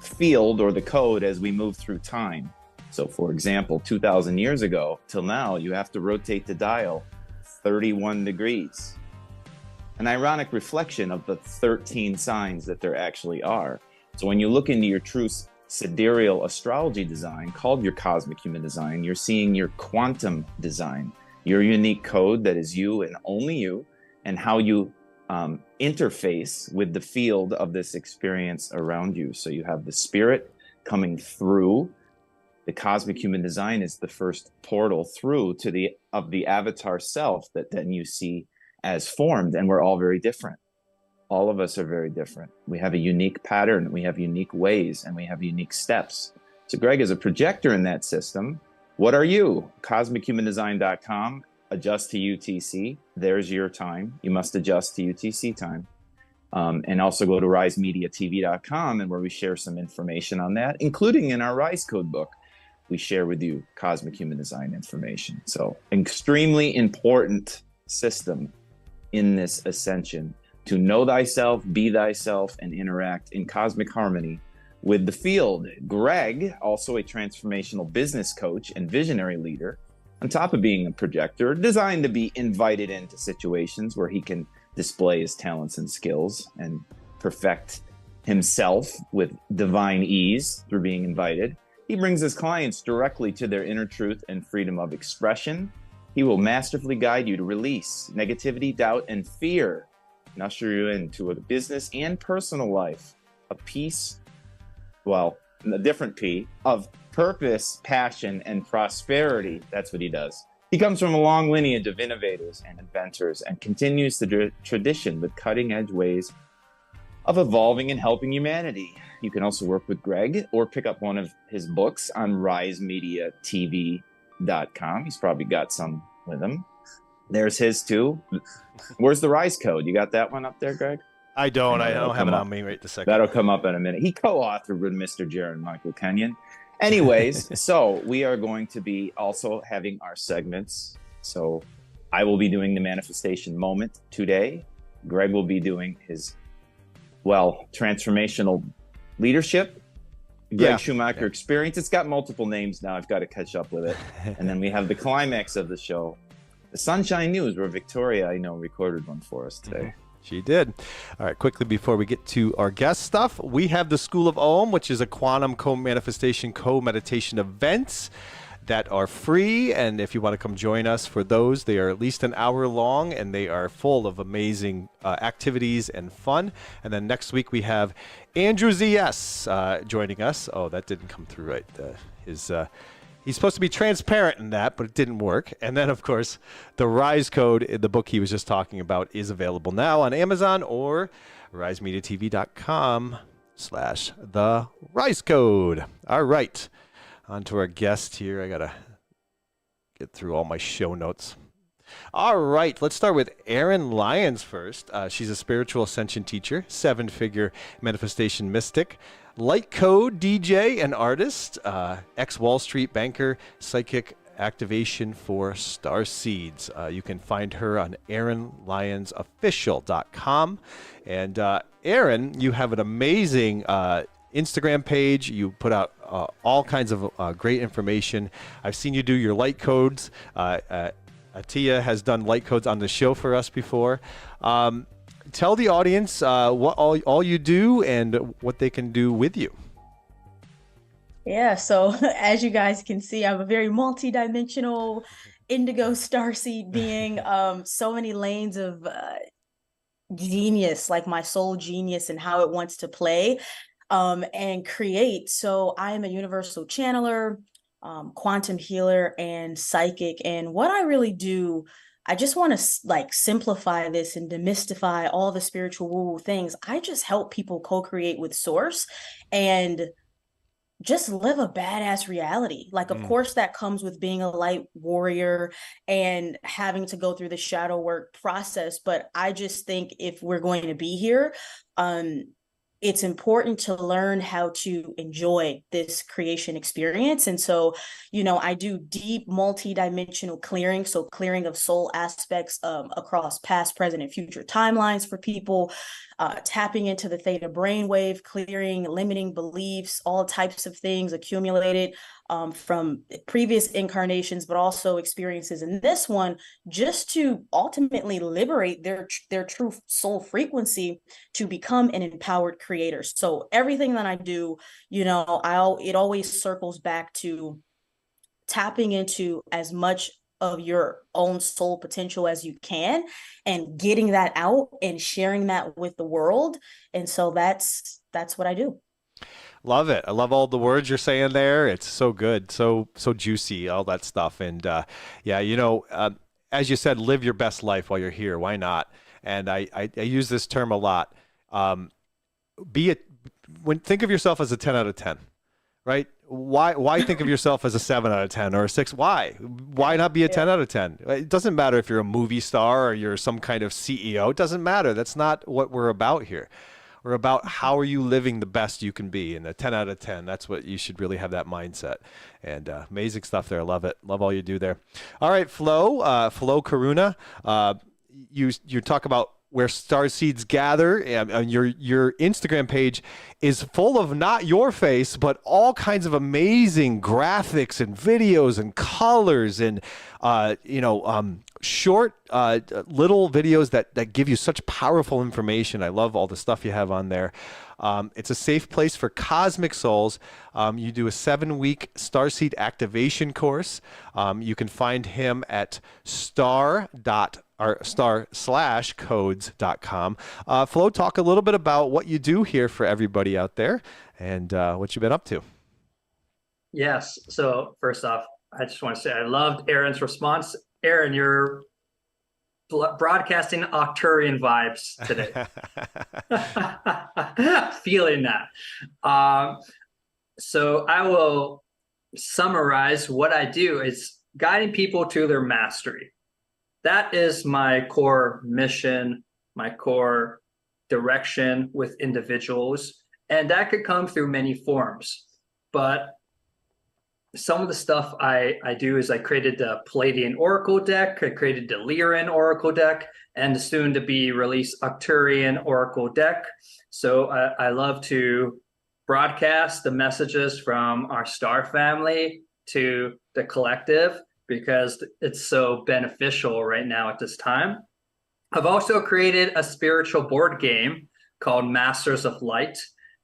field or the code as we move through time. So, for example, 2,000 years ago till now, you have to rotate the dial 31 degrees. An ironic reflection of the 13 signs that there actually are. So when you look into your true sidereal astrology design, called your cosmic human design, you're seeing your quantum design, your unique code that is you and only you, and how you interface with the field of this experience around you. So you have the spirit coming through. The cosmic human design is the first portal through to the avatar self that then you see as formed, and we're all very different. All of us are very different. We have a unique pattern, we have unique ways, and we have unique steps. So Greg is a projector in that system. What are you? CosmicHumanDesign.com, adjust to UTC. There's your time. You must adjust to UTC time. And also go to RiseMediaTV.com, and where we share some information on that, including in our Rise Code book. We share with you cosmic human design information. So extremely important system in this ascension to know thyself, be thyself, and interact in cosmic harmony with the field. Greg, also a transformational business coach and visionary leader, on top of being a projector, designed to be invited into situations where he can display his talents and skills and perfect himself with divine ease through being invited. He brings his clients directly to their inner truth and freedom of expression. He will masterfully guide you to release negativity, doubt, and fear, and usher you into a business and personal life, a peace, well, a different P, of purpose, passion, and prosperity. That's what he does. He comes from a long lineage of innovators and inventors and continues the tradition with cutting-edge ways of evolving and helping humanity. You can also work with Greg or pick up one of his books on RiseMediaTV.com. He's probably got some with him. There's his too. Where's the Rise Code? You got that one up there, Greg? I don't have it on me right this second. That'll come up in a minute. He co-authored with Mr. Jaron Michael Kenyon. Anyways, so we are going to be also having our segments. So I will be doing the manifestation moment today. Greg will be doing his, transformational leadership. Greg Schumacher experience. It's got multiple names now. I've got to catch up with it. And then we have the climax of the show, the Sunshine News, where Victoria, I know, recorded one for us today. She did. All right, quickly before we get to our guest stuff, we have the School of Om, which is a quantum co-manifestation, co-meditation events that are free. And if you want to come join us for those, they are at least an hour long, and they are full of amazing activities and fun. And then next week we have Andrew Z.S. Joining us. Oh, that didn't come through right. He's supposed to be transparent in that, but it didn't work. And then, of course, the Rise Code, the book he was just talking about, is available now on Amazon or RiseMediaTV.com/the Rise Code. All right. On to our guest here. I got to get through all my show notes. All right, let's start with Erin Lyons first. She's a spiritual ascension teacher, 7-figure manifestation mystic, light code DJ and artist, ex-Wall Street banker, psychic activation for starseeds. You can find her on ErinLyonsOfficial.com. And Erin, you have an amazing Instagram page. You put out all kinds of great information. I've seen you do your light codes. Atia has done light codes on the show for us before. Tell the audience what all you do and what they can do with you. Yeah, so as you guys can see, I'm a very multi-dimensional indigo starseed being. So many lanes of genius, like my soul genius and how it wants to play and create. So I am a universal channeler, quantum healer, and psychic. And what I really do, I just want to simplify this and demystify all the spiritual woo-woo things. I just help people co-create with source and just live a badass reality. Of course, that comes with being a light warrior and having to go through the shadow work process. But I just think if we're going to be here, it's important to learn how to enjoy this creation experience. And so, I do deep multi-dimensional clearing. So clearing of soul aspects across past, present, and future timelines for people. tapping into the theta brainwave, clearing limiting beliefs, all types of things accumulated from previous incarnations, but also experiences in this one, just to ultimately liberate their true soul frequency to become an empowered creator. So everything that I do, you know, it always circles back to tapping into as much of your own soul potential as you can and getting that out and sharing that with the world. And so that's what I do. Love it. I love all the words you're saying there. It's so good, so juicy, all that stuff. And yeah, you know, as you said, live your best life while you're here. Why not? And I use this term a lot. Think of yourself as a 10 out of 10, right? Why think of yourself as a 7 out of 10 or a 6? Why not be a 10 out of 10? It doesn't matter if you're a movie star or you're some kind of CEO. It doesn't matter. That's not what we're about here. We're about how are you living the best you can be. And a 10 out of 10, that's what you should really have that mindset. And amazing stuff there. Love it. Love all you do there. All right, Flo Karuna, you talk about where starseeds gather, and your Instagram page is full of not your face, but all kinds of amazing graphics and videos and colors and short little videos that give you such powerful information. I love all the stuff you have on there. It's a safe place for cosmic souls. You do a 7-week starseed activation course. You can find him at star/codes.com. Flo, talk a little bit about what you do here for everybody out there and what you've been up to. Yes. So first off, I just want to say I loved Erin's response. Erin, you're broadcasting Arcturian vibes today. Feeling that. So I will summarize what I do is guiding people to their mastery. That is my core mission, my core direction with individuals. And that could come through many forms. But some of the stuff I do is I created the Palladian Oracle deck, I created the Lyran Oracle deck, and the soon-to-be released Arcturian Oracle deck. So I love to broadcast the messages from our star family to the collective because it's so beneficial right now at this time. I've also created a spiritual board game called Masters of Light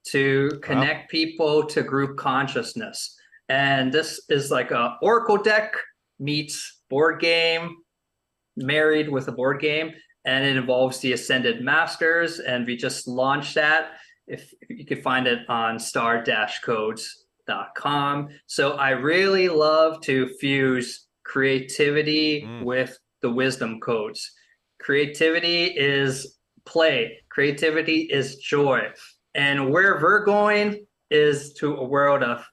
to connect people to group consciousness. And this is like a Oracle deck meets board game, married with a board game, and it involves the Ascended Masters. And we just launched that. If you can find it on star-codes.com. So I really love to fuse creativity with the wisdom codes. Creativity is play. Creativity is joy. And where we're going is to a world of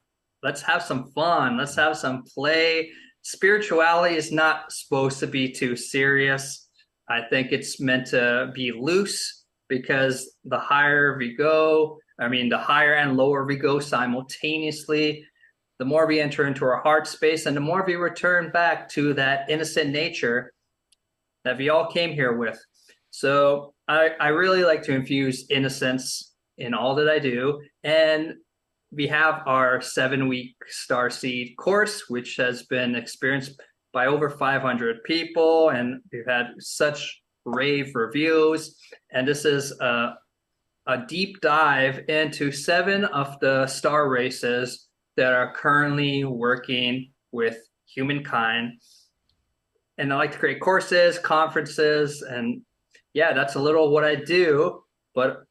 let's have some fun. Let's have some play. Spirituality is not supposed to be too serious. I think it's meant to be loose because the higher we go, the higher and lower we go simultaneously, the more we enter into our heart space and the more we return back to that innocent nature that we all came here with. So I really like to infuse innocence in all that I do. And we have our 7-week Starseed course, which has been experienced by over 500 people, and we've had such rave reviews. And this is a deep dive into 7 of the star races that are currently working with humankind. And I like to create courses, conferences, and yeah, that's a little what I do, but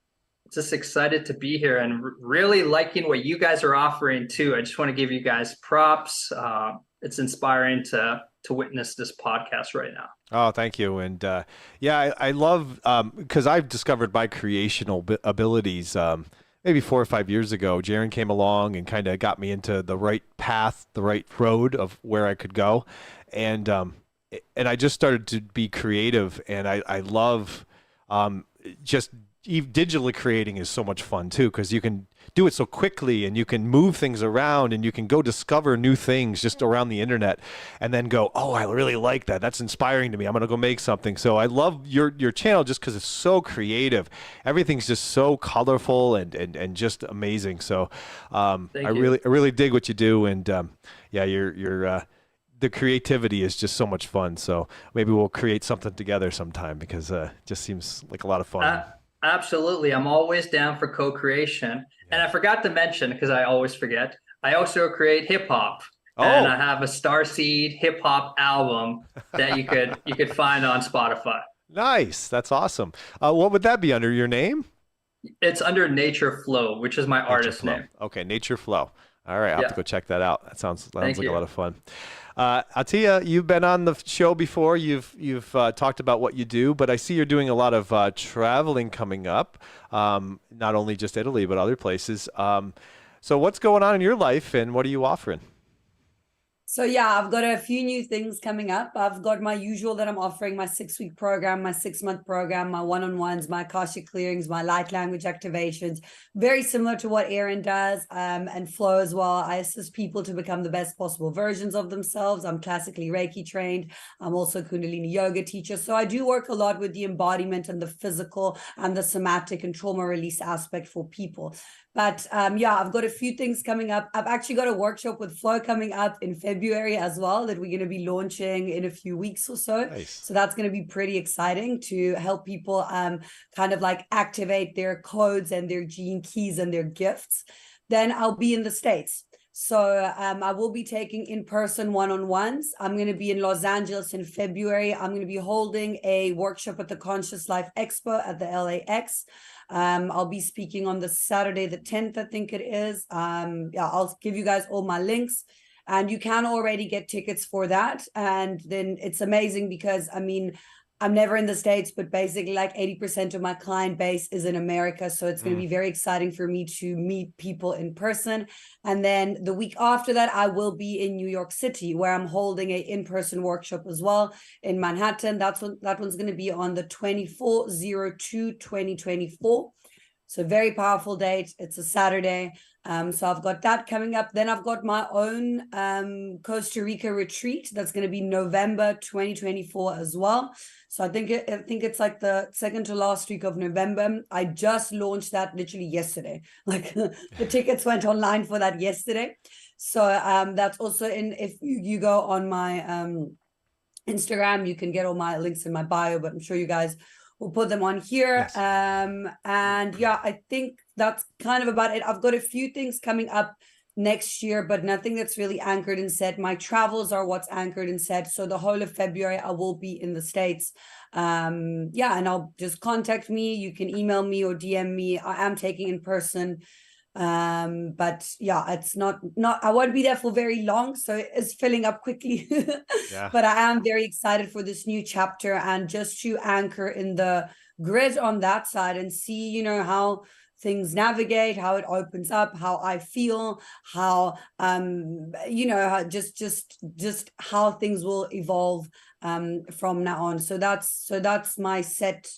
just excited to be here and really liking what you guys are offering too. I just want to give you guys props. It's inspiring to witness this podcast right now. Oh, thank you. And yeah, I love, because I've discovered my creational abilities maybe 4 or 5 years ago. Jaren came along and kind of got me into the right path, the right road of where I could go. And I just started to be creative, and I love just digitally creating is so much fun too, because you can do it so quickly, and you can move things around, and you can go discover new things just around the internet, and then go, oh, I really like that. That's inspiring to me. I'm gonna go make something. So I love your channel just because it's so creative. Everything's just so colorful and just amazing. So I really dig what you do, and yeah, you're the creativity is just so much fun. So maybe we'll create something together sometime, because it just seems like a lot of fun. Absolutely. I'm always down for co-creation. Yeah. And I forgot to mention, because I always forget, I also create hip hop. Oh. And I have a Starseed hip hop album that you could find on Spotify. Nice. That's awesome. What would that be under, your name? It's under Nature Flow, which is my artist name. Okay, Nature Flow. All right, I'll have to go check that out. That sounds like a lot of fun. Atiya, you've been on the show before. You've talked about what you do, but I see you're doing a lot of traveling coming up, not only just Italy, but other places. So what's going on in your life, and what are you offering? So yeah, I've got a few new things coming up. I've got my usual that I'm offering, my 6-week program, my 6-month program, my one-on-ones, my Akashic clearings, my light language activations, very similar to what Erin does, and Flo as well. I assist people to become the best possible versions of themselves. I'm classically Reiki trained. I'm also Kundalini yoga teacher. So I do work a lot with the embodiment and the physical and the somatic and trauma release aspect for people. But yeah, I've got a few things coming up. I've actually got a workshop with Flo coming up in February as well that we're going to be launching in a few weeks or so. Nice. So that's going to be pretty exciting to help people kind of like activate their codes and their gene keys and their gifts. Then I'll be in the States. So I will be taking in-person one-on-ones. I'm going to be in Los Angeles in February. I'm going to be holding a workshop at the Conscious Life Expo at the LAX. I'll be speaking on the Saturday, the 10th, I think it is. Yeah, I'll give you guys all my links, and you can already get tickets for that. And then it's amazing because, I mean, I'm never in the States, but basically like 80% of my client base is in America. So it's going to be very exciting for me to meet people in person. And then the week after that, I will be in New York City, where I'm holding an in-person workshop as well in Manhattan. That one's going to be on the 24/02/2024. So very powerful date. It's a Saturday. So I've got that coming up. Then I've got my own Costa Rica retreat. That's going to be November 2024 as well. So I think it's like the second to last week of November. I just launched that literally yesterday. Like the tickets went online for that yesterday. So that's also if you go on my Instagram, you can get all my links in my bio, but I'm sure you guys we'll put them on here. Yes. And yeah, I think that's kind of about it. I've got a few things coming up next year, but nothing that's really anchored and set. My travels are what's anchored and set. So the whole of February, I will be in the States. Yeah, and I'll just contact me. You can email me or DM me. I am taking in person. But yeah, it's not I won't be there for very long, so it's filling up quickly. Yeah. But I am very excited for this new chapter, and just to anchor in the grid on that side and see, you know, how things navigate, how it opens up, how I feel, how you know, how just how things will evolve from now on. So that's my set.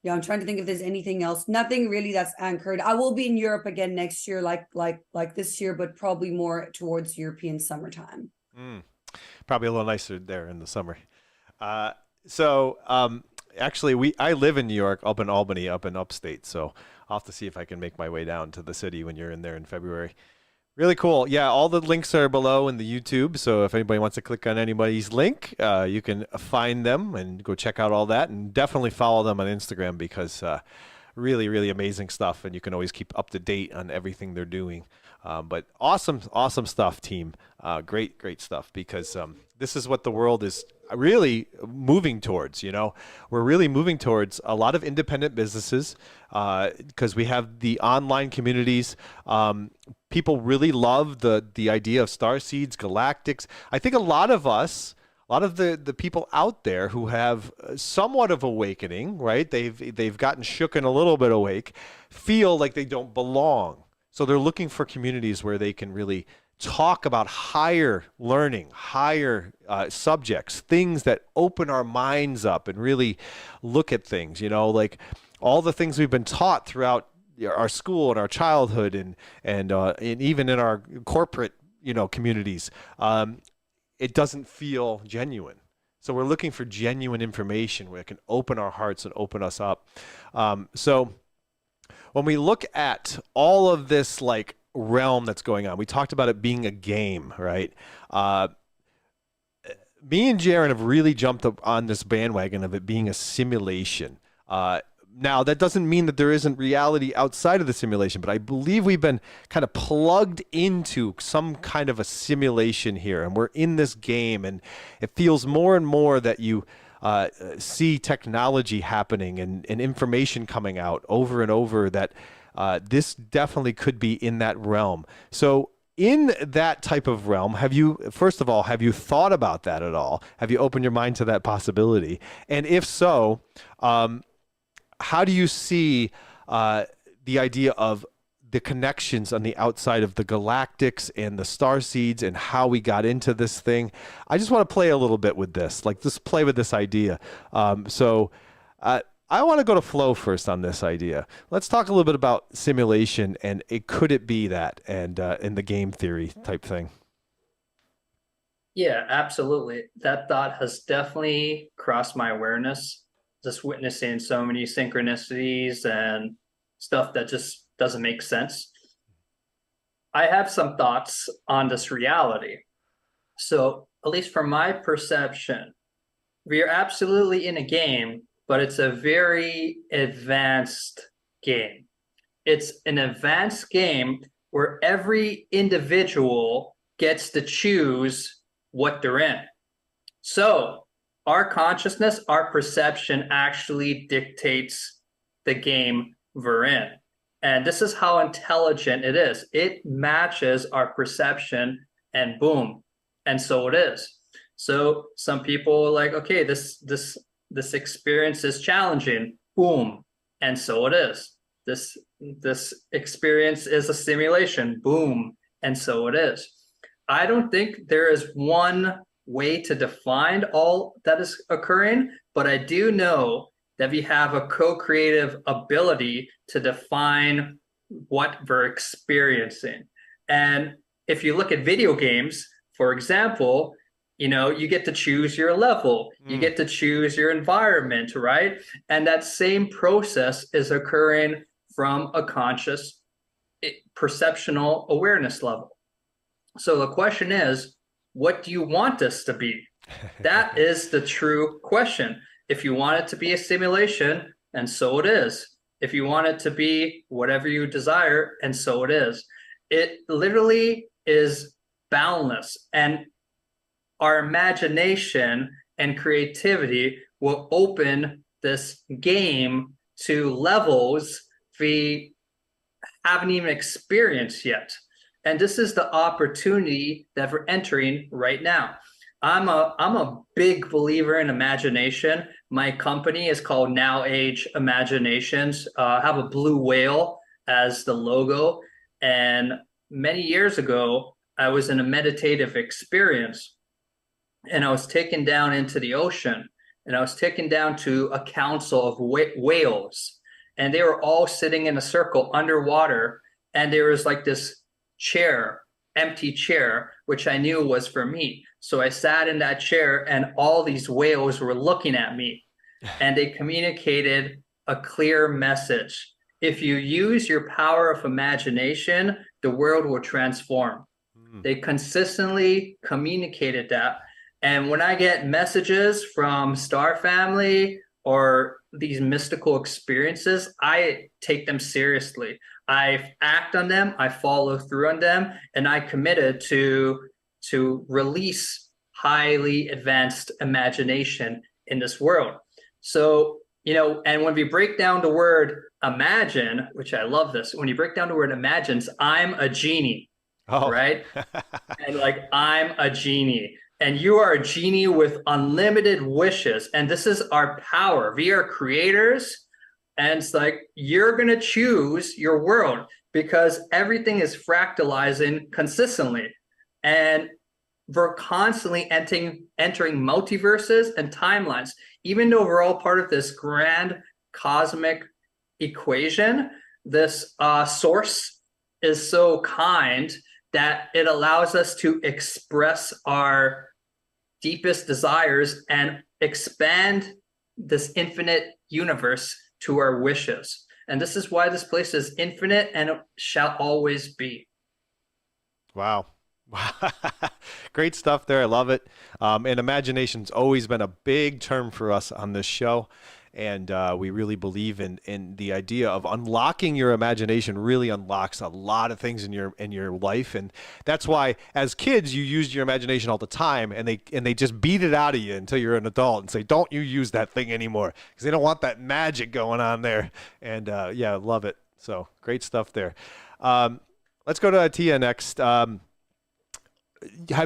Yeah, I'm trying to think if there's anything else. Nothing really that's anchored. I will be in Europe again next year, like this year, but probably more towards European summertime. Probably a little nicer there in the summer. Actually, I live in New York, up in Albany, up in upstate. So I'll have to see if I can make my way down to the city when you're in there in February. Really cool. Yeah, all the links are below in the YouTube. So if anybody wants to click on anybody's link, you can find them and go check out all that. And definitely follow them on Instagram, because really, really amazing stuff. And you can always keep up to date on everything they're doing. But awesome stuff, team. Great stuff, because this is what the world is really moving towards. You know, we're really moving towards a lot of independent businesses, because we have the online communities. People really love the idea of starseeds, galactics. I think a lot of the people out there who have somewhat of awakening, right? They've gotten shooken a little bit awake, feel like they don't belong. So they're looking for communities where they can really talk about higher learning, higher subjects, things that open our minds up and really look at things, you know, like all the things we've been taught throughout our school and our childhood and even in our corporate, communities, it doesn't feel genuine. So we're looking for genuine information where it can open our hearts and open us up. So when we look at all of this like realm that's going on, we talked about it being a game, right? Me and Jaren have really jumped up on this bandwagon of it being a simulation. Now, that doesn't mean that there isn't reality outside of the simulation, but I believe we've been kind of plugged into some kind of a simulation here, and we're in this game, and it feels more and more that you see technology happening and information coming out over and over that this definitely could be in that realm. So in that type of realm, first of all, have you thought about that at all? Have you opened your mind to that possibility? And if so, how do you see the idea of the connections on the outside of the Galactics and the starseeds and how we got into this thing? I just want to play a little bit with this, like just play with this idea. So I want to go to Flo first on this idea. Let's talk a little bit about simulation and could it be that, and in the game theory type thing. Yeah, absolutely. That thought has definitely crossed my awareness. Just witnessing so many synchronicities and stuff that just doesn't make sense. I have some thoughts on this reality. So, at least from my perception, we are absolutely in a game, but it's a very advanced game. It's an advanced game where every individual gets to choose what they're in. So, our consciousness, our perception actually dictates the game we're in. And this is how intelligent it is. It matches our perception and boom. And so it is. So some people are like, okay, this experience is challenging. Boom. And so it is. This experience is a simulation. Boom. And so it is. I don't think there is one way to define all that is occurring, but I do know that we have a co-creative ability to define what we're experiencing. And if you look at video games, for example, you get to choose your level, you get to choose your environment, right? And that same process is occurring from a conscious perceptual awareness level. So the question is, what do you want this to be? That is the true question. If you want it to be a simulation, and so it is. If you want it to be whatever you desire, and so it is. It literally is boundless. And our imagination and creativity will open this game to levels we haven't even experienced yet. And this is the opportunity that we're entering right now. I'm a big believer in imagination. My company is called Now Age Imaginations. I have a blue whale as the logo. And many years ago, I was in a meditative experience. And I was taken down into the ocean. And I was taken down to a council of whales. And they were all sitting in a circle underwater. And there was like this empty chair, which I knew was for me. So I sat in that chair and all these whales were looking at me and they communicated a clear message. If you use your power of imagination, the world will transform. They consistently communicated that. And when I get messages from Star Family or these mystical experiences, I take them seriously. I act on them, I follow through on them, and I committed to release highly advanced imagination in this world. So, and when we break down the word imagine, which I love this, when you break down the word imagines, I'm a genie, right? And like, I'm a genie. And you are a genie with unlimited wishes. And this is our power. We are creators. And it's like, you're going to choose your world because everything is fractalizing consistently. And we're constantly entering multiverses and timelines. Even though we're all part of this grand cosmic equation, this source is so kind that it allows us to express our deepest desires and expand this infinite universe to our wishes. And this is why this place is infinite and it shall always be. Wow. Great stuff there. I love it. And imagination's always been a big term for us on this show. And we really believe in the idea of unlocking your imagination. Really unlocks a lot of things in your life, and that's why as kids you used your imagination all the time, and they just beat it out of you until you're an adult and say, don't you use that thing anymore, because they don't want that magic going on there. And yeah, love it. So great stuff there. Let's go to Tia next. Have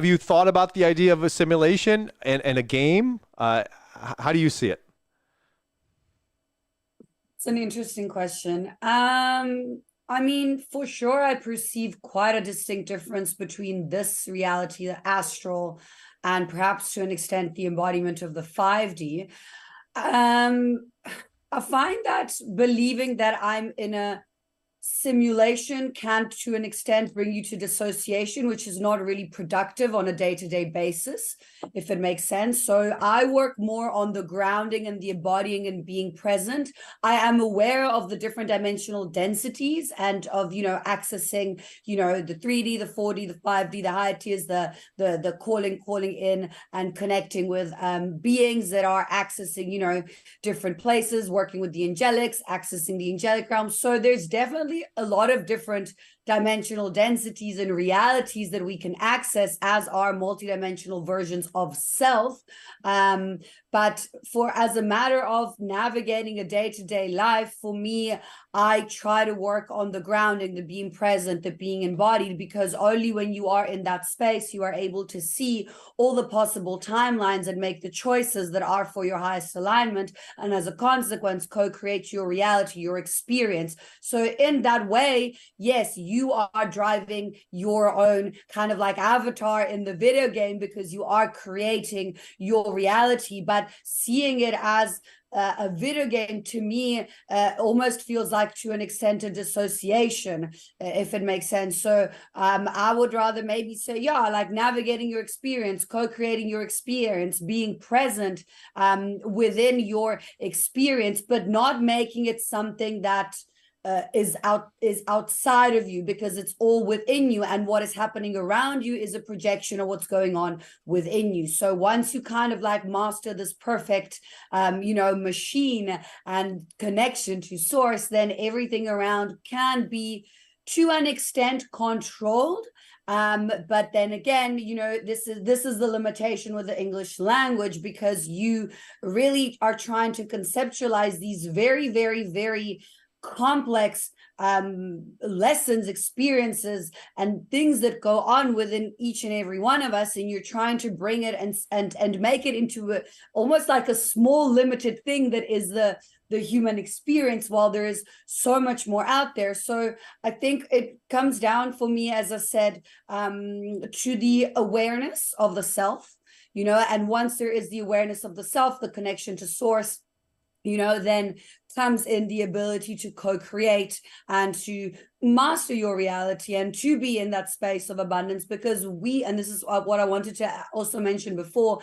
you thought about the idea of a simulation and a game? How do you see it? It's an interesting question. I mean, for sure, I perceive quite a distinct difference between this reality, the astral, and perhaps to an extent the embodiment of the 5D. I find that believing that I'm in a simulation can to an extent bring you to dissociation, which is not really productive on a day-to-day basis, if it makes sense. So I work more on the grounding and the embodying and being present. I am aware of the different dimensional densities and of, accessing, the 3D, the 4D, the 5D, the higher tiers, the calling in and connecting with beings that are accessing, different places, working with the angelics, accessing the angelic realm. So there's definitely a lot of different dimensional densities and realities that we can access as our multidimensional versions of self. But as a matter of navigating a day-to-day life, for me, I try to work on the grounding, the being present, the being embodied, because only when you are in that space, you are able to see all the possible timelines and make the choices that are for your highest alignment. And as a consequence, co-create your reality, your experience. So in that way, yes, you are driving your own kind of like avatar in the video game because you are creating your reality, but seeing it as a video game to me almost feels like to an extent a dissociation, if it makes sense. So I would rather maybe say, like navigating your experience, co-creating your experience, being present within your experience, but not making it something that is outside of you, because it's all within you, and what is happening around you is a projection of what's going on within you. So once you kind of like master this perfect machine and connection to source, then everything around can be to an extent controlled. But then again, this is the limitation with the English language, because you really are trying to conceptualize these very, very, very complex lessons, experiences, and things that go on within each and every one of us, and you're trying to bring it and make it into almost like a small limited thing that is the human experience, while there is so much more out there. So I think it comes down for me, as I said, to the awareness of the self, and once there is the awareness of the self, the connection to source, then comes in the ability to co-create and to master your reality and to be in that space of abundance, because and this is what I wanted to also mention before,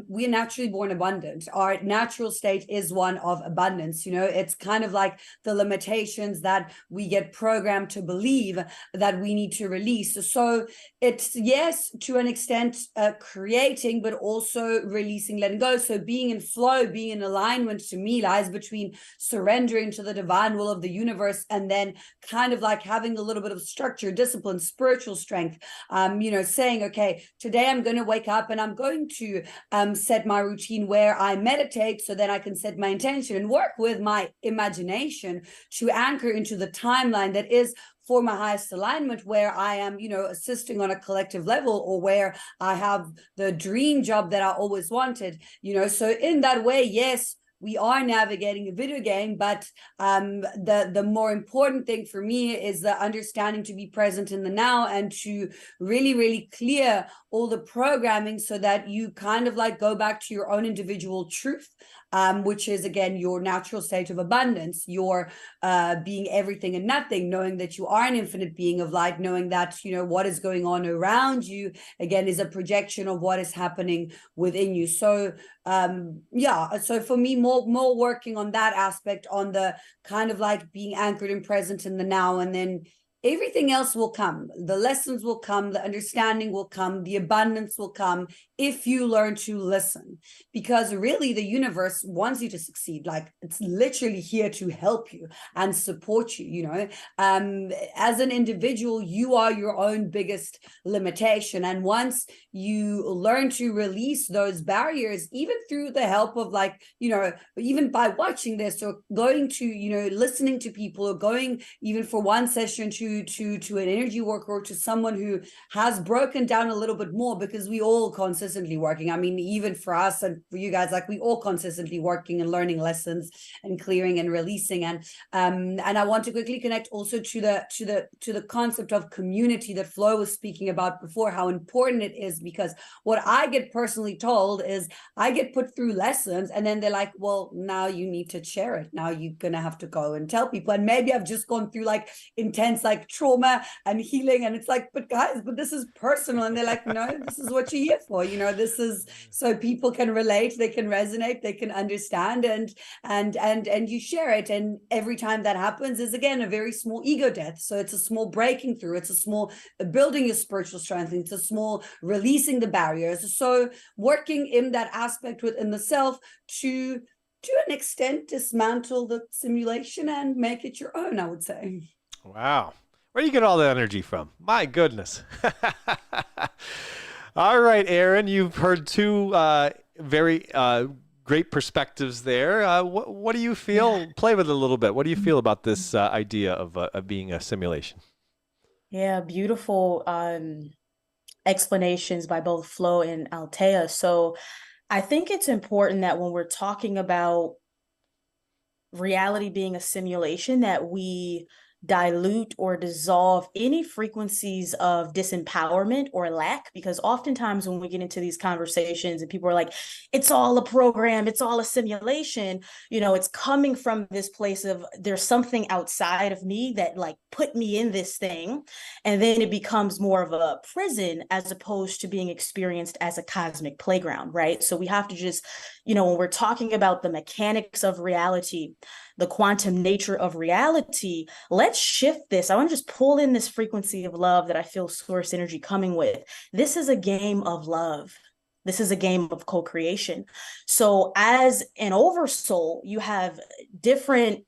we're naturally born abundant. Our natural state is one of abundance. It's kind of like the limitations that we get programmed to believe that we need to release. So it's, yes, to an extent, creating, but also releasing, letting go. So being in flow, being in alignment, to me lies between surrendering to the divine will of the universe and then kind of like having a little bit of structure, discipline, spiritual strength, saying, okay, today I'm going to wake up and I'm going to set my routine where I meditate, so then I can set my intention and work with my imagination to anchor into the timeline that is for my highest alignment, where I am, assisting on a collective level, or where I have the dream job that I always wanted, so in that way, yes, we are navigating a video game, but the more important thing for me is the understanding to be present in the now and to really clear all the programming so that you kind of like go back to your own individual truth, which is again your natural state of abundance, your being everything and nothing, knowing that you are an infinite being of light, knowing that what is going on around you again is a projection of what is happening within you. So so for me, more working on that aspect, on the kind of like being anchored and present in the now, and then everything else will come. The lessons will come, the understanding will come, the abundance will come if you learn to listen. Because really the universe wants you to succeed. Like, it's literally here to help you and support you, as an individual, you are your own biggest limitation. And once you learn to release those barriers, even through the help of even by watching this or going to, listening to people, or going even for one session to an energy worker or to someone who has broken down a little bit more, because we all consistently working. I mean, even for us and for you guys, like, we all consistently working and learning lessons and clearing and releasing. And I want to quickly connect also to the concept of community that Flo was speaking about before, how important it is, because what I get personally told is I get put through lessons and then they're like, well, now you need to share it. Now you're going to have to go and tell people. And maybe I've just gone through like intense like trauma and healing, and it's like, but guys, but this is personal. And they're like, no, this is what you're here for. This is so people can relate, they can resonate, they can understand, and you share it. And every time that happens is again a very small ego death. So it's a small breaking through, it's a small building your spiritual strength, it's a small releasing the barriers. So working in that aspect within the self to an extent dismantle the simulation and make it your own, I would say. Wow. Where do you get all the energy from? My goodness. All right, Erin, you've heard two very great perspectives there. What do you feel? Yeah. Play with it a little bit. What do you feel about this idea of being a simulation? Yeah, beautiful explanations by both Flo and Althea. So I think it's important that when we're talking about reality being a simulation, that we dilute or dissolve any frequencies of disempowerment or lack, because oftentimes when we get into these conversations and people are like, it's all a program, it's all a simulation, it's coming from this place of there's something outside of me that like put me in this thing, and then it becomes more of a prison as opposed to being experienced as a cosmic playground, right? So we have to just, when we're talking about the mechanics of reality, the quantum nature of reality, let's shift this. I want to just pull in this frequency of love that I feel source energy coming with. This is a game of love. This is a game of co-creation. So as an oversoul, you have different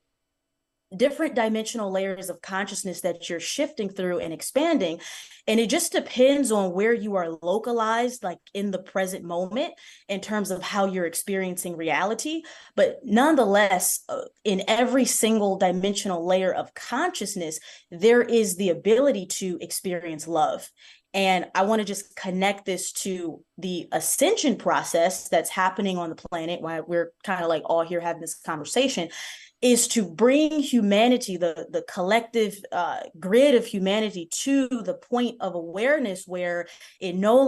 dimensional layers of consciousness that you're shifting through and expanding. And it just depends on where you are localized, like in the present moment, in terms of how you're experiencing reality. But nonetheless, in every single dimensional layer of consciousness, there is the ability to experience love. And I want to just connect this to the ascension process that's happening on the planet, while we're kind of like all here having this conversation, is to bring humanity, the collective grid of humanity, to the point of awareness where you no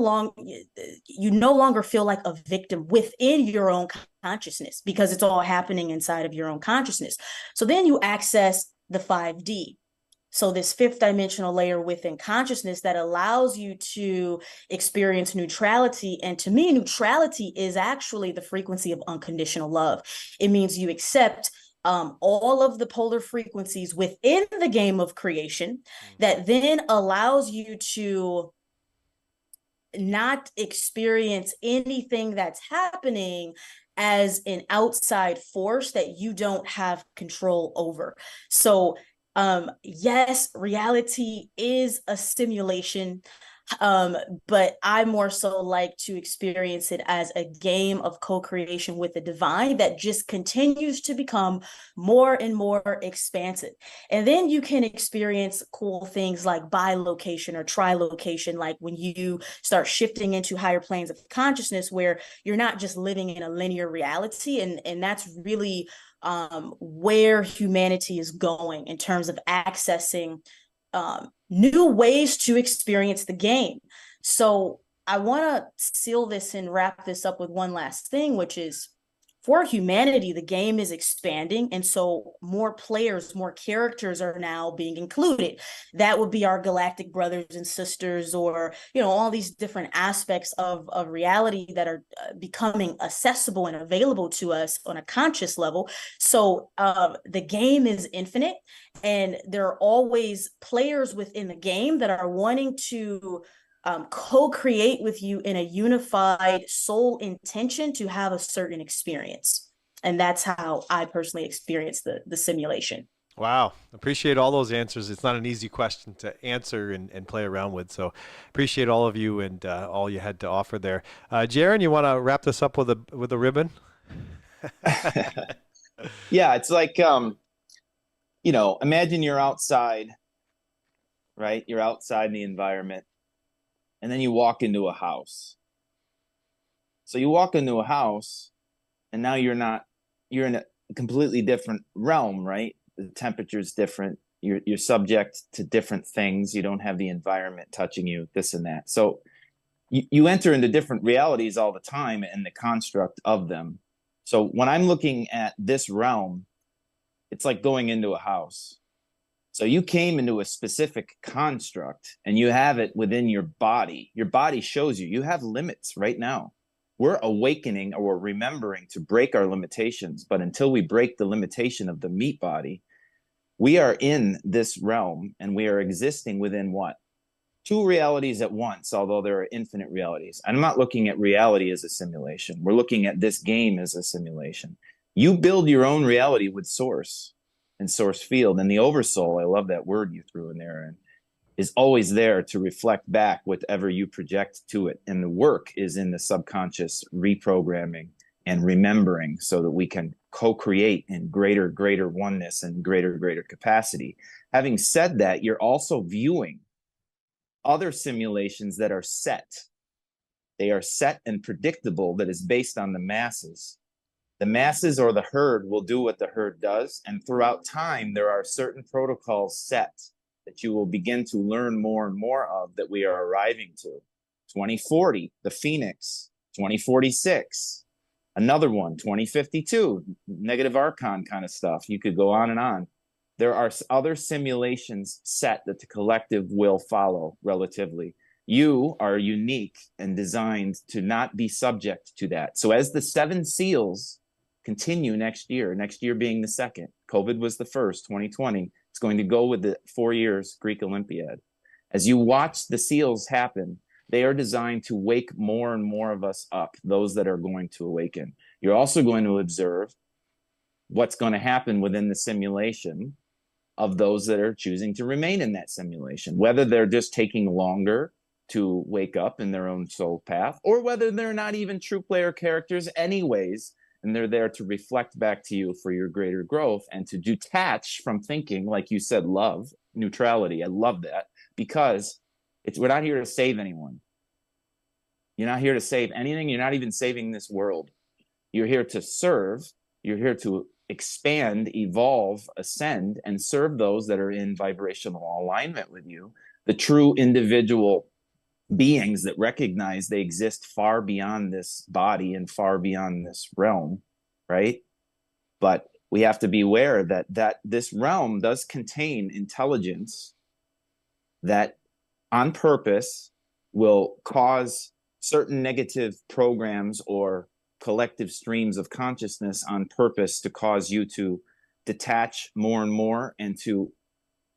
longer feel like a victim within your own consciousness, because it's all happening inside of your own consciousness. So then you access the 5D. So this fifth dimensional layer within consciousness that allows you to experience neutrality. And to me, neutrality is actually the frequency of unconditional love. It means you accept all of the polar frequencies within the game of creation, that then allows you to not experience anything that's happening as an outside force that you don't have control over. So yes, reality is a simulation. But I more so like to experience it as a game of co-creation with the divine that just continues to become more and more expansive. And then you can experience cool things like bilocation or trilocation, like when you start shifting into higher planes of consciousness where you're not just living in a linear reality. And that's really where humanity is going in terms of accessing new ways to experience the game. So I want to seal this and wrap this up with one last thing, which is for humanity, the game is expanding. And so more players, more characters are now being included. That would be our galactic brothers and sisters, or, you know, all these different aspects of reality that are becoming accessible and available to us on a conscious level. So the game is infinite, and there are always players within the game that are wanting to co-create with you in a unified soul intention to have a certain experience. And that's how I personally experience the simulation. Wow. Appreciate all those answers. It's not an easy question to answer and play around with. So appreciate all of you and all you had to offer there. Jaren, you want to wrap this up with a ribbon? Yeah, it's like, you know, imagine you're outside, right? You're outside in the environment, and then you walk into a house. So you walk into a house, and now you're in a completely different realm, right? The temperature's different. You're subject to different things. You don't have the environment touching you, this and that. So you enter into different realities all the time and the construct of them. So when I'm looking at this realm, it's like going into a house. So you came into a specific construct and you have it within your body. Your body shows you have limits right now. We're awakening or remembering to break our limitations. But until we break the limitation of the meat body, we are in this realm and we are existing within what? Two realities at once, although there are infinite realities. I'm not looking at reality as a simulation. We're looking at this game as a simulation. You build your own reality with source and source field. And the oversoul, I love that word you threw in there, and is always there to reflect back whatever you project to it. And the work is in the subconscious reprogramming and remembering so that we can co-create in greater oneness and greater capacity. Having said that, you're also viewing other simulations that are set. They are set and predictable, that is based on the masses. The masses or the herd will do what the herd does. And throughout time, there are certain protocols set that you will begin to learn more and more of that we are arriving to. 2040, the Phoenix, 2046, another one, 2052, negative archon kind of stuff. You could go on and on. There are other simulations set that the collective will follow relatively. You are unique and designed to not be subject to that. So as the 7 seals continue next year being the second, COVID was the first, 2020, it's going to go with the 4 years Greek Olympiad. As you watch the seals happen, they are designed to wake more and more of us up, those that are going to awaken. You're also going to observe what's going to happen within the simulation of those that are choosing to remain in that simulation, whether they're just taking longer to wake up in their own soul path, or whether they're not even true player characters anyways, and they're there to reflect back to you for your greater growth and to detach from thinking, like you said, love, neutrality. I love that, because we're not here to save anyone. You're not here to save anything. You're not even saving this world. You're here to serve. You're here to expand, evolve, ascend, and serve those that are in vibrational alignment with you, the true individual beings that recognize they exist far beyond this body and far beyond this realm, right? But we have to be aware that this realm does contain intelligence that on purpose will cause certain negative programs or collective streams of consciousness on purpose to cause you to detach more and more and to,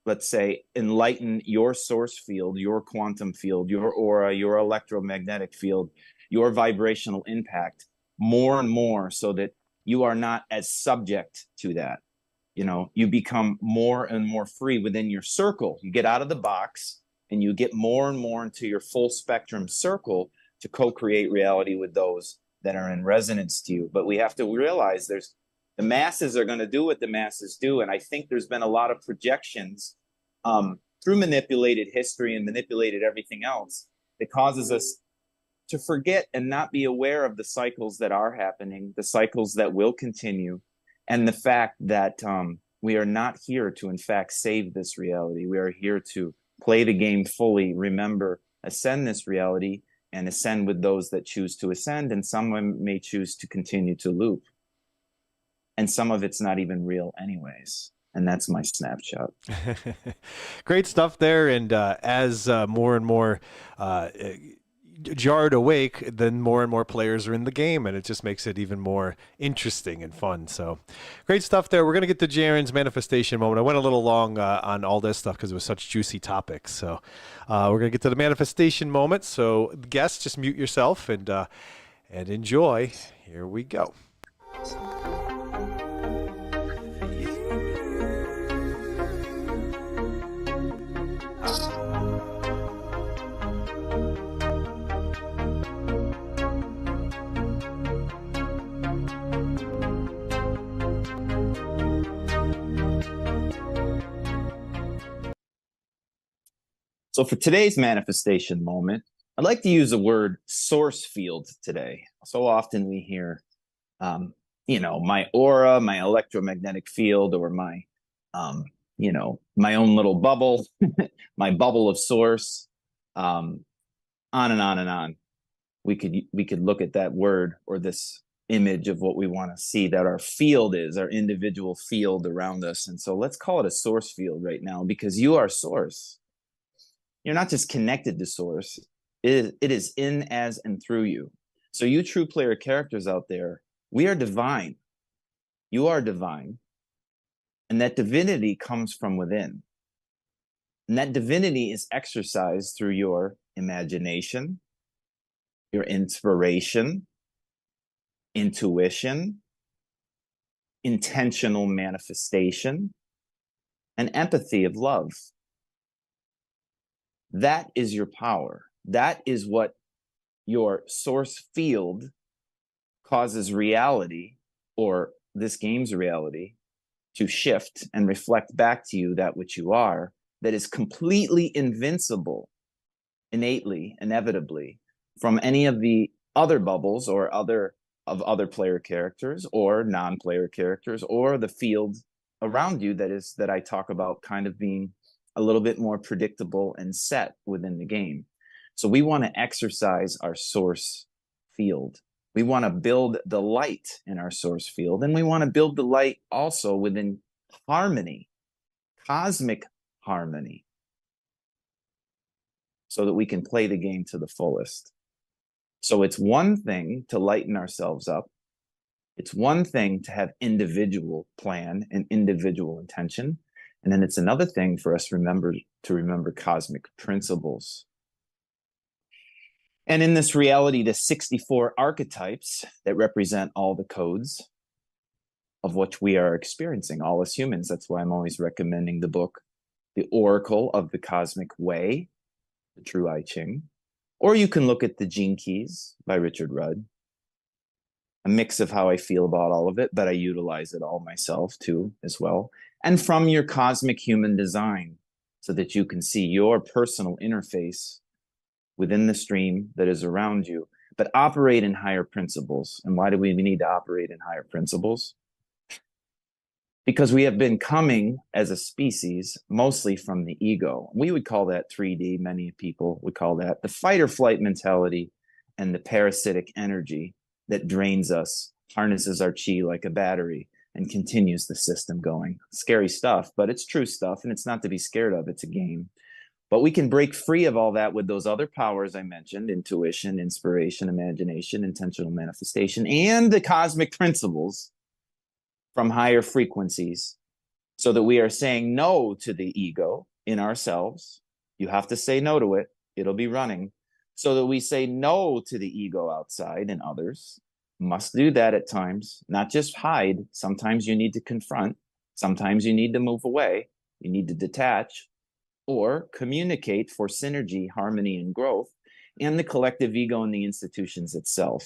let's say, enlighten your source field, your quantum field, your aura, your electromagnetic field, your vibrational impact more and more, so that you are not as subject to that. You know, you become more and more free within your circle. You get out of the box and you get more and more into your full spectrum circle to co-create reality with those that are in resonance to you. But we have to realize the masses are going to do what the masses do. And I think there's been a lot of projections through manipulated history and manipulated everything else that causes us to forget and not be aware of the cycles that are happening, the cycles that will continue, and the fact that we are not here to, in fact, save this reality. We are here to play the game fully, remember, ascend this reality, and ascend with those that choose to ascend, and someone may choose to continue to loop. And some of it's not even real anyways. And that's my snapshot. Great stuff there. And as more and more jarred awake, then more and more players are in the game, and it just makes it even more interesting and fun. So great stuff there. We're going to get to Jaren's manifestation moment. I went a little long on all this stuff because it was such juicy topics. So we're going to get to the manifestation moment. So guests, just mute yourself and enjoy. Here we go. So for today's manifestation moment, I'd like to use the word source field today. So often we hear, my aura, my electromagnetic field, or my, my own little bubble, my bubble of source, on and on and on. We could look at that word or this image of what we want to see that our field is, our individual field around us. And so let's call it a source field right now, because you are source. You're not just connected to source. It is in, as, and through you. So you true player characters out there, we are divine. You are divine. And that divinity comes from within. And that divinity is exercised through your imagination, your inspiration, intuition, intentional manifestation, and empathy of love. That is your power. That is what your source field causes reality, or this game's reality, to shift and reflect back to you that which you are, that is completely invincible, innately, inevitably, from any of the other bubbles or other player characters or non-player characters, or the field around you that I talk about kind of being a little bit more predictable and set within the game. So we want to exercise our source field. We want to build the light in our source field, and we want to build the light also within harmony, cosmic harmony, so that we can play the game to the fullest. So it's one thing to lighten ourselves up. It's one thing to have individual plan and individual intention. And then it's another thing for us to remember cosmic principles. And in this reality, the 64 archetypes that represent all the codes of which we are experiencing, all as humans. That's why I'm always recommending the book, The Oracle of the Cosmic Way, the True I Ching. Or you can look at the Gene Keys by Richard Rudd. A mix of how I feel about all of it, but I utilize it all myself too, as well. And from your cosmic human design, so that you can see your personal interface within the stream that is around you, but operate in higher principles. And why do we need to operate in higher principles? Because we have been coming as a species mostly from the ego. We would call that 3D. Many people would call that the fight or flight mentality and the parasitic energy that drains us, harnesses our chi like a battery, and continues the system going. Scary stuff, but it's true stuff, and it's not to be scared of. It's a game. But we can break free of all that with those other powers I mentioned: intuition, inspiration, imagination, intentional manifestation, and the cosmic principles from higher frequencies, so that we are saying no to the ego in ourselves. You have to say no to it. It'll be running. So that we say no to the ego outside and others. Must do that at times, not just hide. Sometimes you need to confront. Sometimes you need to move away. You need to detach. or communicate for synergy, harmony, and growth, and the collective ego and the institutions itself,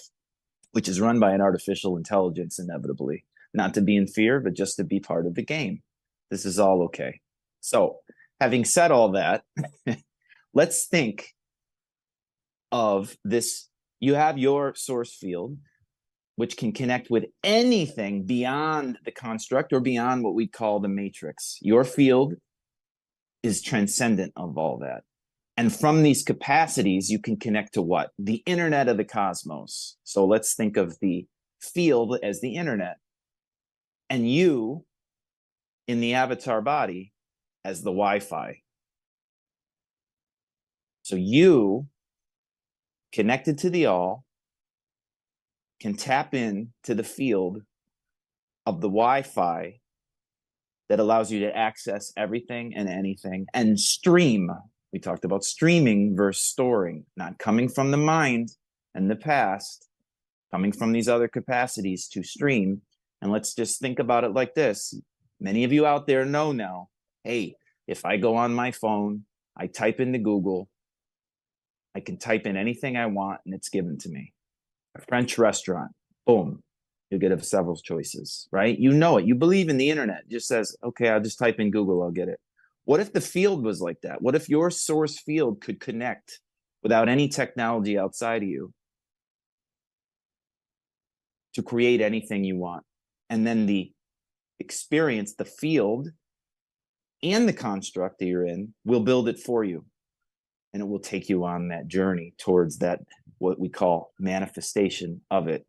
which is run by an artificial intelligence inevitably, not to be in fear, but just to be part of the game. This is all okay. So having said all that, let's think of this. You have your source field, which can connect with anything beyond the construct or beyond what we call the matrix. Your field is transcendent of all that. And from these capacities, you can connect to what? The internet of the cosmos. So let's think of the field as the internet, and you in the avatar body as the Wi-Fi. So you, connected to the all, can tap in to the field of the Wi-Fi that allows you to access everything and anything and stream. We talked about streaming versus storing, not coming from the mind and the past, coming from these other capacities to stream. And let's just think about it like this. Many of you out there know now, hey, if I go on my phone, I type into Google, I can type in anything I want and it's given to me. A French restaurant, boom, you'll get several choices, right? You know it. You believe in the internet. It just says, okay, I'll just type in Google, I'll get it. What if the field was like that? What if your source field could connect without any technology outside of you to create anything you want? And then the experience, the field, and the construct that you're in will build it for you. And it will take you on that journey towards that, what we call manifestation of it.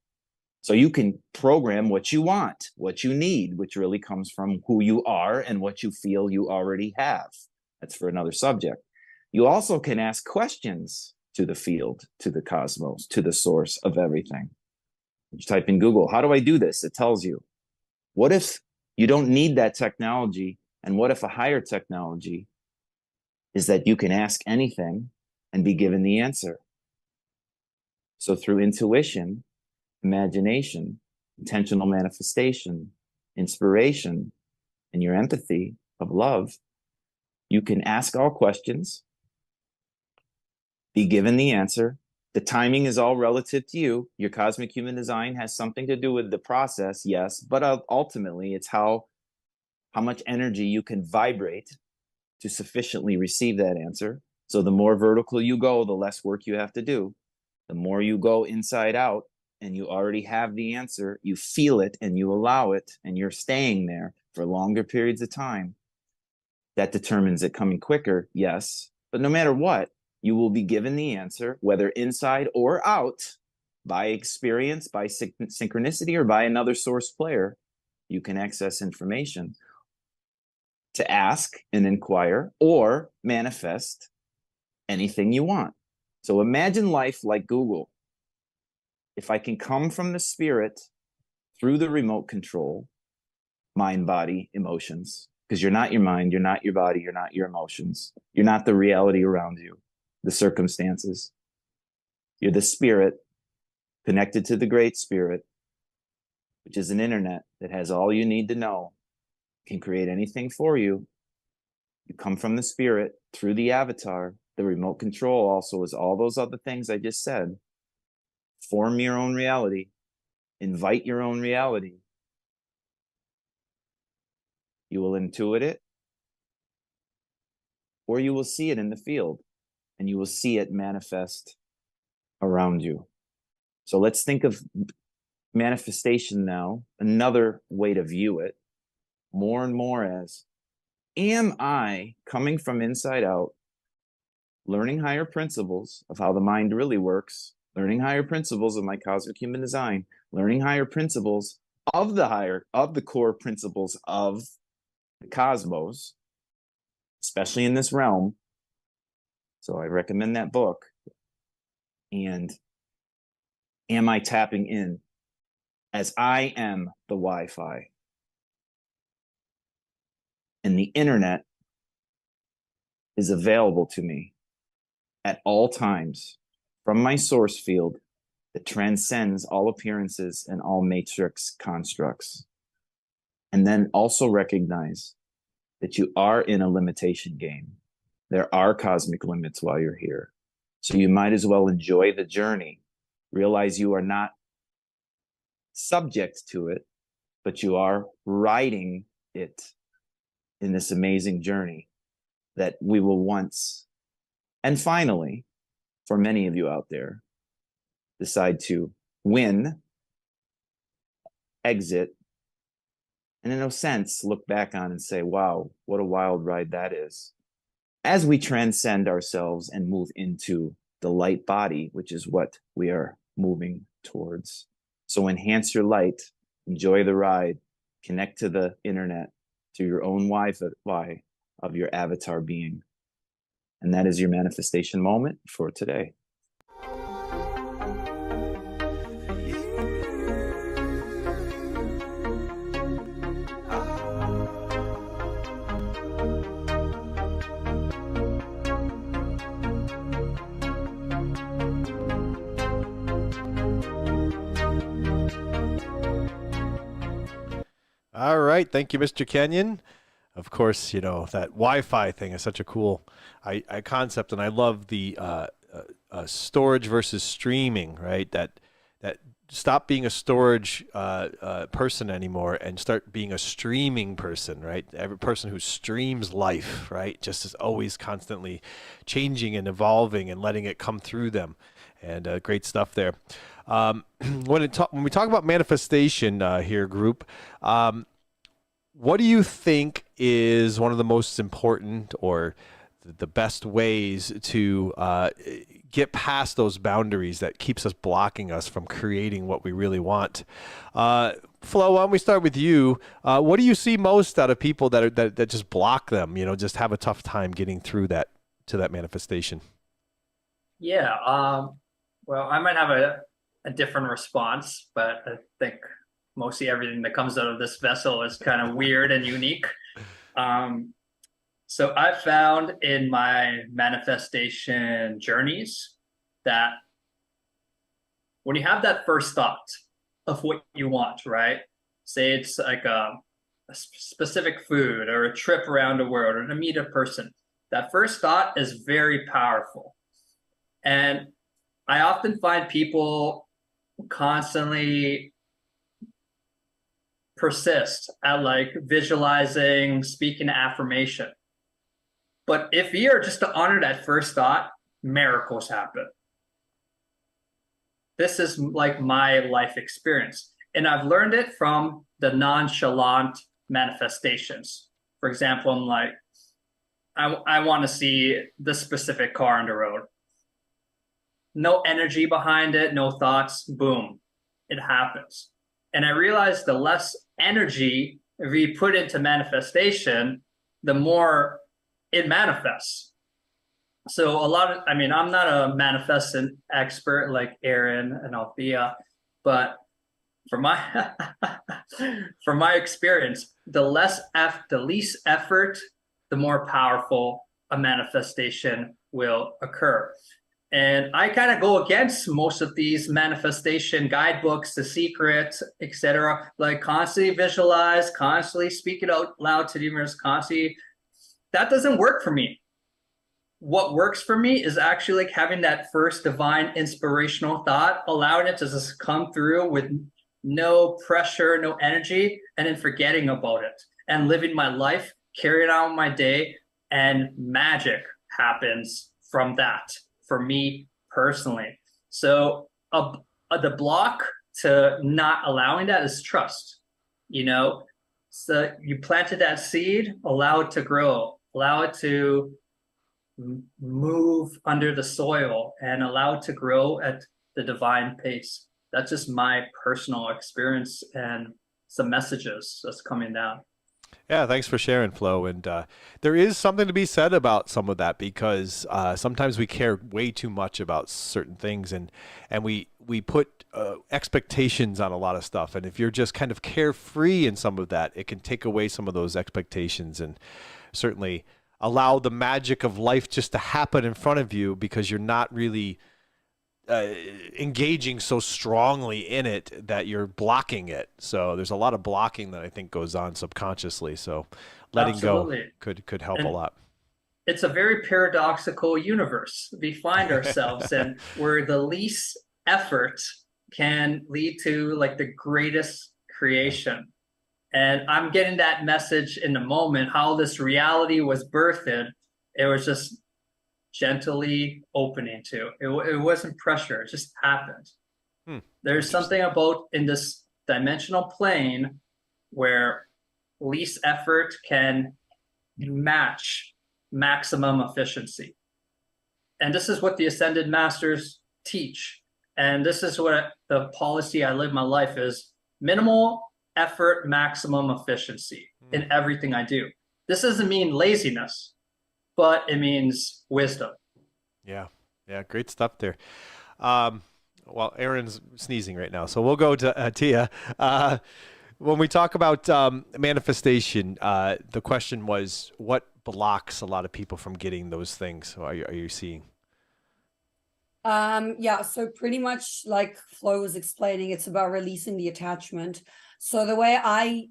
So you can program what you want, what you need, which really comes from who you are and what you feel you already have. That's for another subject. You also can ask questions to the field, to the cosmos, to the source of everything. You type in Google, how do I do this? It tells you. What if you don't need that technology? And what if a higher technology is that you can ask anything and be given the answer? So through intuition, imagination, intentional manifestation, inspiration, and your empathy of love, you can ask all questions, be given the answer. The timing is all relative to you. Your cosmic human design has something to do with the process, yes, but ultimately it's how much energy you can vibrate to sufficiently receive that answer. So the more vertical you go, the less work you have to do. The more you go inside out and you already have the answer, you feel it and you allow it, and you're staying there for longer periods of time. That determines it coming quicker, yes, but no matter what, you will be given the answer, whether inside or out, by experience, by synchronicity, or by another source player. You can access information to ask and inquire or manifest anything you want. So imagine life like Google. If I can come from the spirit through the remote control, mind, body, emotions, because you're not your mind, you're not your body, you're not your emotions, you're not the reality around you, the circumstances. You're the spirit connected to the great spirit, which is an internet that has all you need to know, can create anything for you. You come from the spirit through the avatar. The remote control also is all those other things I just said. Form your own reality. Invite your own reality. You will intuit it, or you will see it in the field, and you will see it manifest around you. So let's think of manifestation now, another way to view it, more and more as, am I coming from inside out, learning higher principles of how the mind really works, learning higher principles of my cosmic human design, learning higher principles of the core principles of the cosmos, especially in this realm. So I recommend that book. And am I tapping in as I am the Wi-Fi? And the internet is available to me at all times from my source field that transcends all appearances and all matrix constructs. And then also recognize that you are in a limitation game, There are cosmic limits while you're here. So you might as well enjoy the journey. Realize you are not subject to it, but you are riding it in this amazing journey that we will once, and finally, for many of you out there, decide to win, exit, and in a sense, look back on and say, wow, what a wild ride that is. As we transcend ourselves and move into the light body, which is what we are moving towards. So enhance your light, enjoy the ride, connect to the internet, to your own Wi-Fi of your avatar being. And that is your manifestation moment for today. All right. Thank you, Mr. Kenyon. Of course, you know, that Wi-Fi thing is such a cool concept, and I love the storage versus streaming, right? That stop being a storage person anymore and start being a streaming person, right? Every person who streams life, right, just is always constantly changing and evolving and letting it come through them. And great stuff there. When we talk about manifestation here, group, what do you think is one of the most important or the best ways to get past those boundaries that keeps us blocking us from creating what we really want? Flo, why don't we start with you? What do you see most out of people that just block them, you know, just have a tough time getting through that to that manifestation? Yeah, well, I might have a different response, but I think mostly everything that comes out of this vessel is kind of weird and unique. So I found in my manifestation journeys that when you have that first thought of what you want, right? Say it's like a specific food or a trip around the world or to meet a person. That first thought is very powerful. And I often find people constantly persist at like visualizing, speaking affirmation. But if you're just to honor that first thought, miracles happen. This is like my life experience. And I've learned it from the nonchalant manifestations. For example, I'm like, I want to see this specific car on the road. No energy behind it, no thoughts, boom, it happens. And I realized the less energy we put into manifestation, the more it manifests. So I'm not a manifestant expert like Erin and Althea, but from my from my experience, the least effort, the more powerful a manifestation will occur. And I kind of go against most of these manifestation guidebooks, The Secret, etc. Like constantly visualize, constantly speak it out loud to the universe, constantly. That doesn't work for me. What works for me is actually like having that first divine inspirational thought, allowing it to just come through with no pressure, no energy, and then forgetting about it and living my life, carrying on my day, and magic happens from that. For me personally. So the block to not allowing that is trust, you know? So you planted that seed, allow it to grow, allow it to move under the soil and allow it to grow at the divine pace. That's just my personal experience and some messages that's coming down. Yeah, thanks for sharing, Flo. And there is something to be said about some of that because sometimes we care way too much about certain things, and we put expectations on a lot of stuff. And if you're just kind of carefree in some of that, it can take away some of those expectations and certainly allow the magic of life just to happen in front of you because you're not really engaging so strongly in it that you're blocking it. So there's a lot of blocking that I think goes on subconsciously. So letting Absolutely. go could help a lot. it's a very paradoxical universe we find ourselves in, where the least effort can lead to like the greatest creation. And I'm getting that message in the moment, how this reality was birthed. It was just gently opening to. It wasn't pressure, it just happened. There's something about in this dimensional plane where least effort can match maximum efficiency. And this is what the Ascended Masters teach. And this is what the policy I live my life is: minimal effort, maximum efficiency in everything I do. This doesn't mean laziness, but it means wisdom. Yeah. Yeah. Great stuff there. Well, Erin's sneezing right now, so we'll go to Tia. When we talk about manifestation, the question was, what blocks a lot of people from getting those things? Are you seeing? Yeah, so pretty much like Flo was explaining, it's about releasing the attachment. So the way I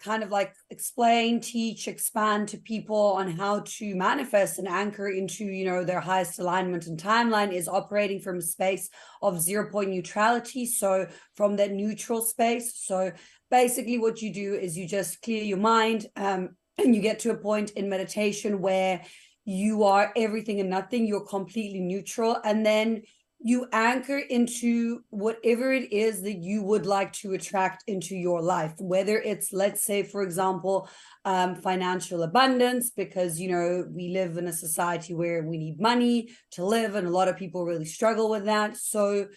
kind of like explain, teach, expand to people on how to manifest and anchor into, you know, their highest alignment and timeline is operating from a space of 0-point neutrality. So from that neutral space. So basically what you do is you just clear your mind, and you get to a point in meditation where you are everything and nothing, you're completely neutral, and then you anchor into whatever it is that you would like to attract into your life, whether it's, let's say, for example, financial abundance, because, you know, we live in a society where we need money to live, and a lot of people really struggle with that. So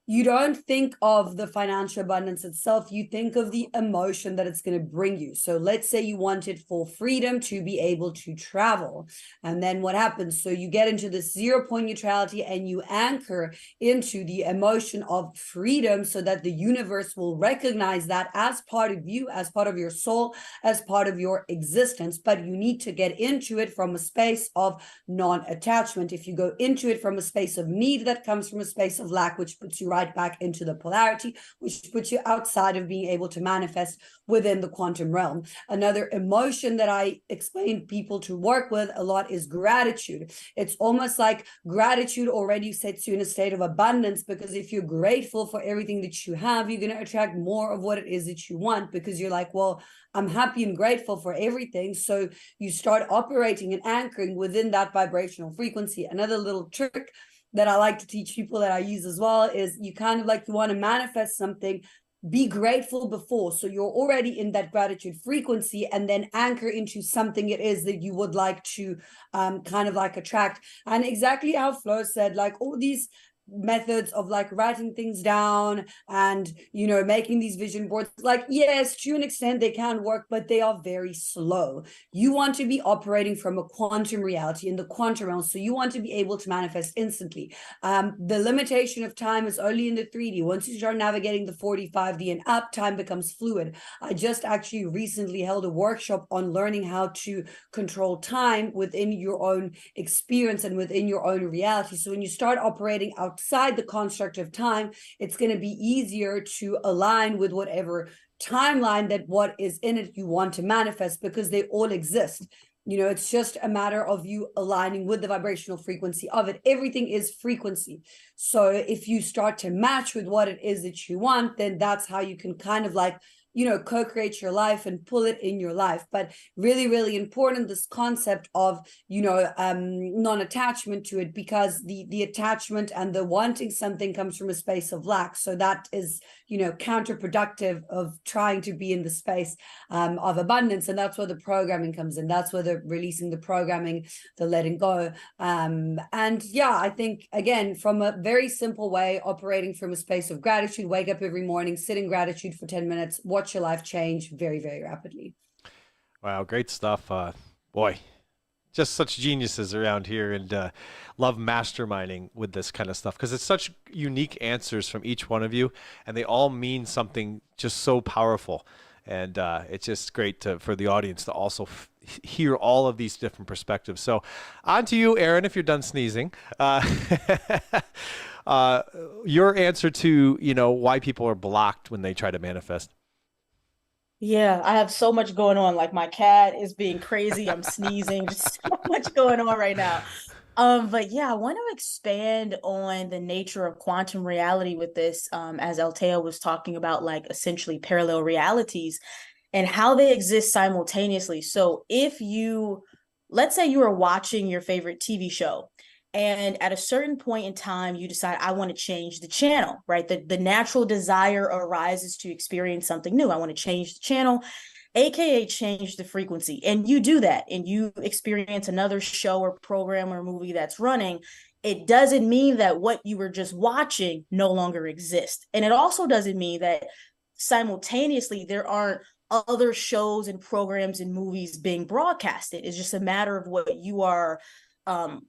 you don't think of the financial abundance itself, you think of the emotion that it's going to bring you. So let's say you wanted for freedom to be able to travel. And then what happens? So you get into this 0-point neutrality and you anchor into the emotion of freedom, so that the universe will recognize that as part of you, as part of your soul, as part of your existence. But you need to get into it from a space of non-attachment. If you go into it from a space of need, that comes from a space of lack, which puts you right back into the polarity, which puts you outside of being able to manifest within the quantum realm. Another emotion that I explain people to work with a lot is gratitude. It's almost like gratitude already sets you in a state of abundance, because if you're grateful for everything that you have, you're going to attract more of what it is that you want, because you're like, well, I'm happy and grateful for everything. So you start operating and anchoring within that vibrational frequency. Another little trick that I like to teach people that I use as well is you kind of like, you want to manifest something, be grateful before. So you're already in that gratitude frequency, and then anchor into something it is that you would like to kind of like attract. And exactly how Flo said, like all these methods of like writing things down and, you know, making these vision boards, like, yes, to an extent they can work, but they are very slow. You want to be operating from a quantum reality in the quantum realm, so you want to be able to manifest instantly. The limitation of time is only in the 3D. Once you start navigating the 45D and up, time becomes fluid. I just actually recently held a workshop on learning how to control time within your own experience and within your own reality. So when you start operating outside the construct of time, it's going to be easier to align with whatever timeline that what is in it you want to manifest, because they all exist. You know, it's just a matter of you aligning with the vibrational frequency of it. Everything is frequency. So if you start to match with what it is that you want, then that's how you can kind of like, you know, co-create your life and pull it in your life. But really, really important, this concept of, you know, non-attachment to it, because the attachment and the wanting something comes from a space of lack. So that is, you know, counterproductive of trying to be in the space of abundance. And that's where the programming comes in. That's where the releasing the programming, the letting go. And yeah, I think, again, from a very simple way, operating from a space of gratitude, wake up every morning, sit in gratitude for 10 minutes, watch your life change very, very rapidly. Wow, great stuff. Boy, just such geniuses around here, and love masterminding with this kind of stuff, because it's such unique answers from each one of you, and they all mean something just so powerful. And it's just great for the audience to also hear all of these different perspectives. So on to you, Erin, if you're done sneezing. Your answer to, you know, why people are blocked when they try to manifest. Yeah, I have so much going on. Like my cat is being crazy. I'm sneezing. Just so much going on right now. But yeah, I want to expand on the nature of quantum reality with this, as Alteo was talking about, like essentially parallel realities and how they exist simultaneously. So if you, let's say you are watching your favorite TV show, and at a certain point in time, you decide, I want to change the channel, right? The natural desire arises to experience something new. I want to change the channel, AKA change the frequency. And you do that and you experience another show or program or movie that's running. It doesn't mean that what you were just watching no longer exists. And it also doesn't mean that simultaneously there aren't other shows and programs and movies being broadcasted. It's just a matter of um,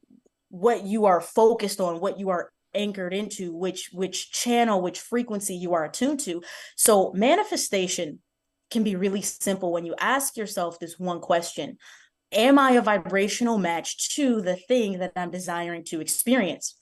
what you are focused on, what you are anchored into, which channel, which frequency you are attuned to. So manifestation can be really simple when you ask yourself this one question: am I a vibrational match to the thing that I'm desiring to experience?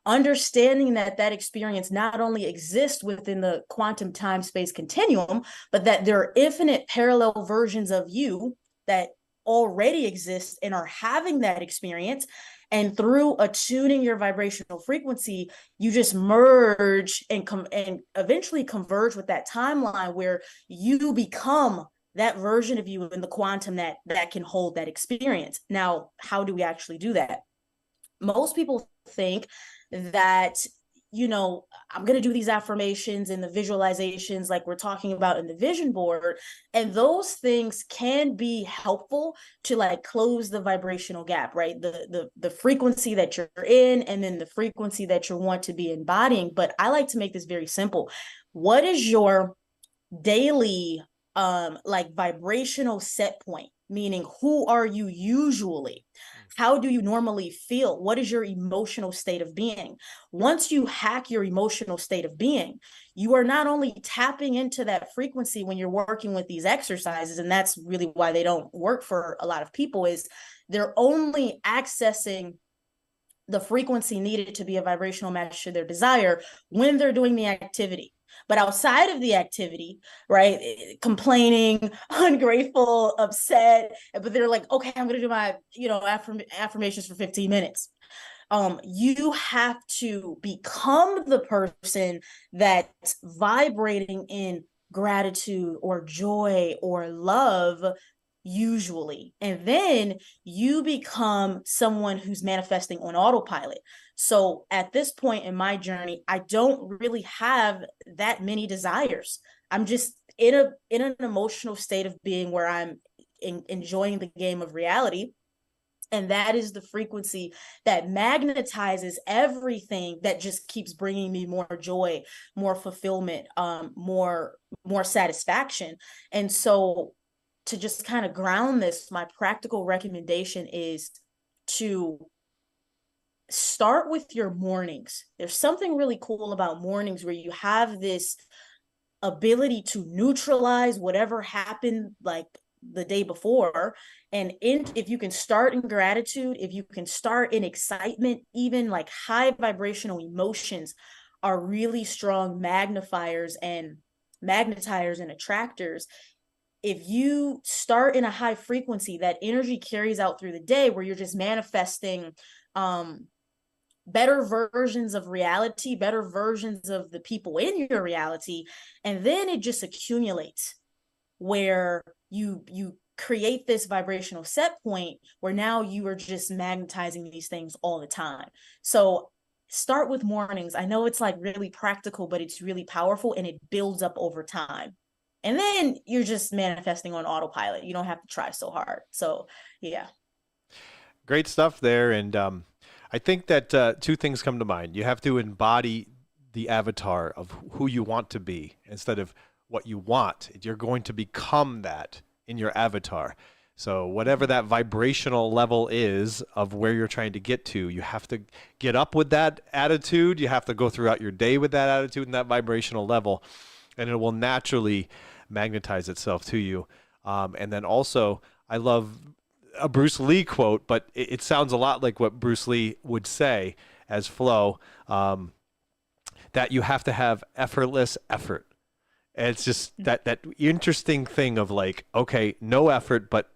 Understanding that that experience not only exists within the quantum time space continuum, but that there are infinite parallel versions of you that already exist and are having that experience. And through attuning your vibrational frequency, you just merge and eventually converge with that timeline where you become that version of you in the quantum that can hold that experience. Now, how do we actually do that? Most people think that, I'm going to do these affirmations and the visualizations like we're talking about in the vision board, and those things can be helpful to like close the vibrational gap, right? The frequency that you're in and then the frequency that you want to be embodying. But I like to make this very simple. What is your daily like vibrational set point? Meaning, who are you usually? How do you normally feel? What is your emotional state of being? Once you hack your emotional state of being, you are not only tapping into that frequency when you're working with these exercises, and that's really why they don't work for a lot of people, is they're only accessing the frequency needed to be a vibrational match to their desire when they're doing the activity. But outside of the activity, right, complaining, ungrateful, upset, but they're like, okay, I'm going to do my, affirmations for 15 minutes. You have to become the person that's vibrating in gratitude or joy or love usually, and then you become someone who's manifesting on autopilot. So at this point in my journey, I don't really have that many desires. I'm just in an emotional state of being where I'm enjoying the game of reality, and that is the frequency that magnetizes everything that just keeps bringing me more joy, more fulfillment, more satisfaction. And so to just kind of ground this, my practical recommendation is to start with your mornings. There's something really cool about mornings where you have this ability to neutralize whatever happened like the day before. And if you can start in gratitude, if you can start in excitement, even like high vibrational emotions are really strong magnifiers and magnetiers and attractors. If you start in a high frequency, that energy carries out through the day where you're just manifesting better versions of reality, better versions of the people in your reality. And then it just accumulates where you create this vibrational set point where now you are just magnetizing these things all the time. So start with mornings. I know it's like really practical, but it's really powerful and it builds up over time. And then you're just manifesting on autopilot. You don't have to try so hard. So, yeah. Great stuff there. And I think that two things come to mind. You have to embody the avatar of who you want to be instead of what you want. You're going to become that in your avatar. So whatever that vibrational level is of where you're trying to get to, you have to get up with that attitude. You have to go throughout your day with that attitude and that vibrational level, and it will naturally magnetize itself to you. And then also, I love a Bruce Lee quote, but it sounds a lot like what Bruce Lee would say as Flo, that you have to have effortless effort. And it's just that interesting thing of like, okay, no effort, but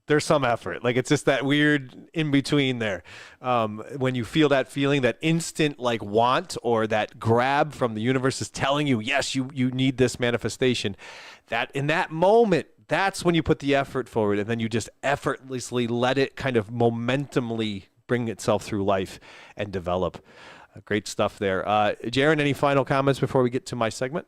there's some effort. Like it's just that weird in between there. When you feel that feeling, that instant like want or that grab from the universe is telling you, yes, you need this manifestation. That in that moment, that's when you put the effort forward, and then you just effortlessly let it kind of momentumly bring itself through life and develop. Great stuff there. Jaren, any final comments before we get to my segment?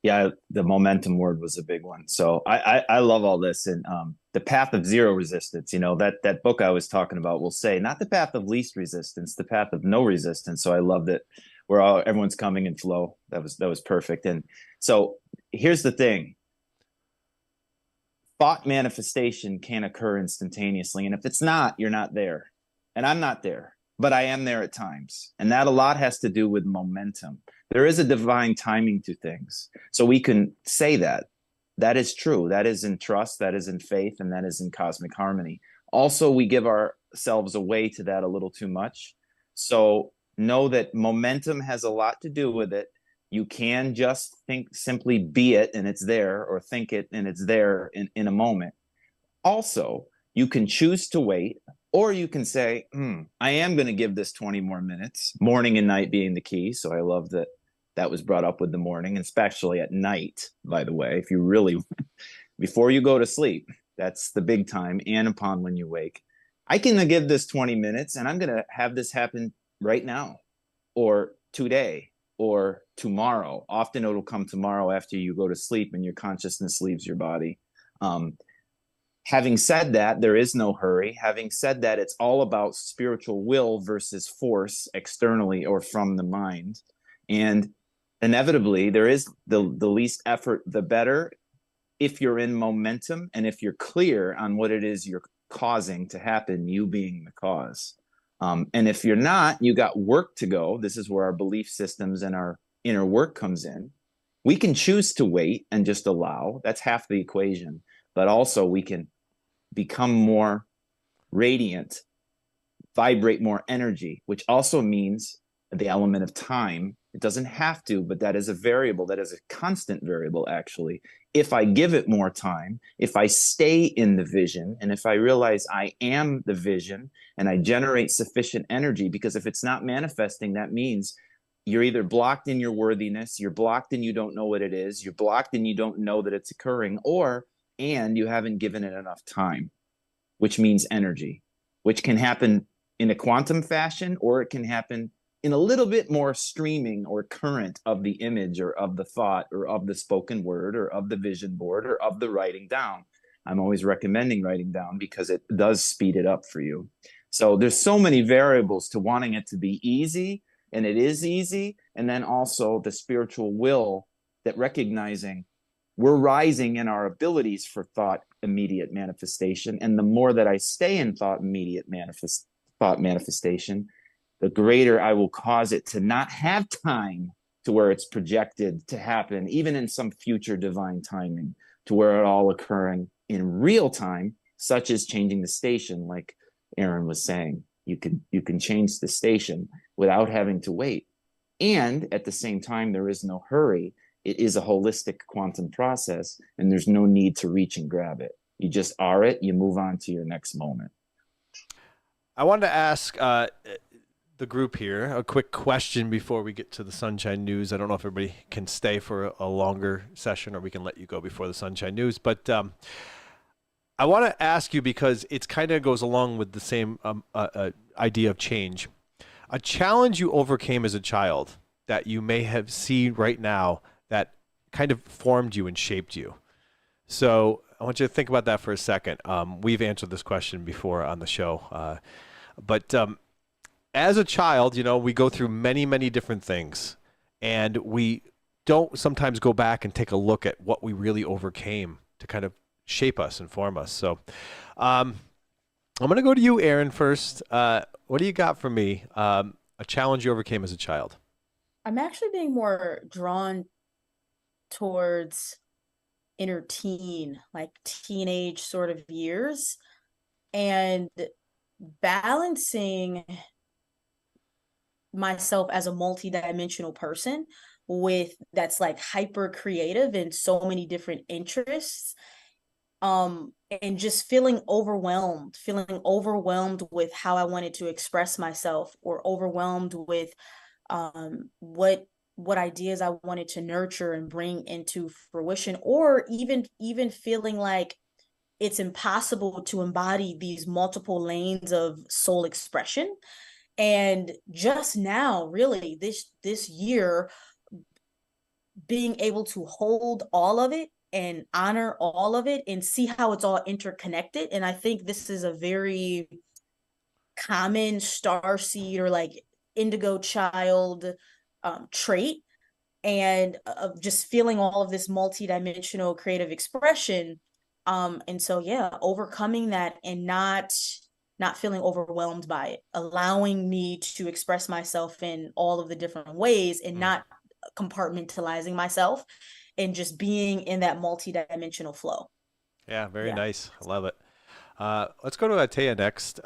Yeah, the momentum word was a big one. So I love all this. And the path of zero resistance, you know, that book I was talking about will say not the path of least resistance, the path of no resistance. So I love that everyone's coming in flow. That was perfect. And so here's the thing. Thought manifestation can occur instantaneously. And if it's not, you're not there. And I'm not there, but I am there at times. And that a lot has to do with momentum. There is a divine timing to things. So we can say that. That is true. That is in trust, that is in faith, and that is in cosmic harmony. Also, we give ourselves away to that a little too much. So know that momentum has a lot to do with it. You can just simply be it and it's there, or think it and it's there in a moment. Also, you can choose to wait, or you can say, I am going to give this 20 more minutes, morning and night being the key. So I love that was brought up with the morning, and especially at night, by the way, if you really, before you go to sleep, that's the big time, and upon when you wake. I can give this 20 minutes and I'm going to have this happen right now, or today, or tomorrow. Often it'll come tomorrow after you go to sleep and your consciousness leaves your body. Having said that, there is no hurry. Having said that, it's all about spiritual will versus force externally or from the mind. And inevitably, there is the least effort, the better, if you're in momentum and if you're clear on what it is you're causing to happen, you being the cause. And if you're not, you got work to go. This is where our belief systems and our inner work comes in. We can choose to wait and just allow. That's half the equation. But also we can become more radiant, vibrate more energy, which also means the element of time. It doesn't have to, but that is a variable. That is a constant variable, actually. If I give it more time, if I stay in the vision, and if I realize I am the vision and I generate sufficient energy, because if it's not manifesting, that means you're either blocked in your worthiness, you're blocked and you don't know what it is, you're blocked and you don't know that it's occurring, and you haven't given it enough time, which means energy, which can happen in a quantum fashion, or it can happen in a little bit more streaming or current of the image or of the thought or of the spoken word or of the vision board or of the writing down. I'm always recommending writing down because it does speed it up for you. So there's so many variables to wanting it to be easy, and it is easy. And then also the spiritual will, that recognizing we're rising in our abilities for thought immediate manifestation. And the more that I stay in thought immediate manifestation, the greater I will cause it to not have time to where it's projected to happen, even in some future divine timing, to where it all occurring in real time, such as changing the station, like Erin was saying. You can change the station without having to wait. And at the same time, there is no hurry. It is a holistic quantum process, and there's no need to reach and grab it. You just are it, you move on to your next moment. I wanted to ask the group here a quick question before we get to the Sunshine News. I don't know if everybody can stay for a longer session, or we can let you go before the Sunshine News. But I want to ask you, because it's kind of goes along with the same idea of change. A challenge you overcame as a child that you may have seen right now that kind of formed you and shaped you. So I want you to think about that for a second. We've answered this question before on the show. But as a child, you know, we go through many, many different things, and we don't sometimes go back and take a look at what we really overcame to kind of shape us and form us. So I'm going to go to you, Erin, first. What do you got for me? A challenge you overcame as a child. I'm actually being more drawn towards inner teen, like teenage sort of years, and balancing myself as a multidimensional person with that's like hyper creative and so many different interests, and just feeling overwhelmed with how I wanted to express myself, or overwhelmed with what ideas I wanted to nurture and bring into fruition, or even feeling like it's impossible to embody these multiple lanes of soul expression. And just now, really, this year, being able to hold all of it and honor all of it and see how it's all interconnected. And I think this is a very common star seed or like indigo child trait, and of just feeling all of this multidimensional creative expression. And so yeah, overcoming that and not feeling overwhelmed by it, allowing me to express myself in all of the different ways and not compartmentalizing myself, and just being in that multidimensional flow. Yeah, very Yeah. nice. I love it. Let's go to Atea next.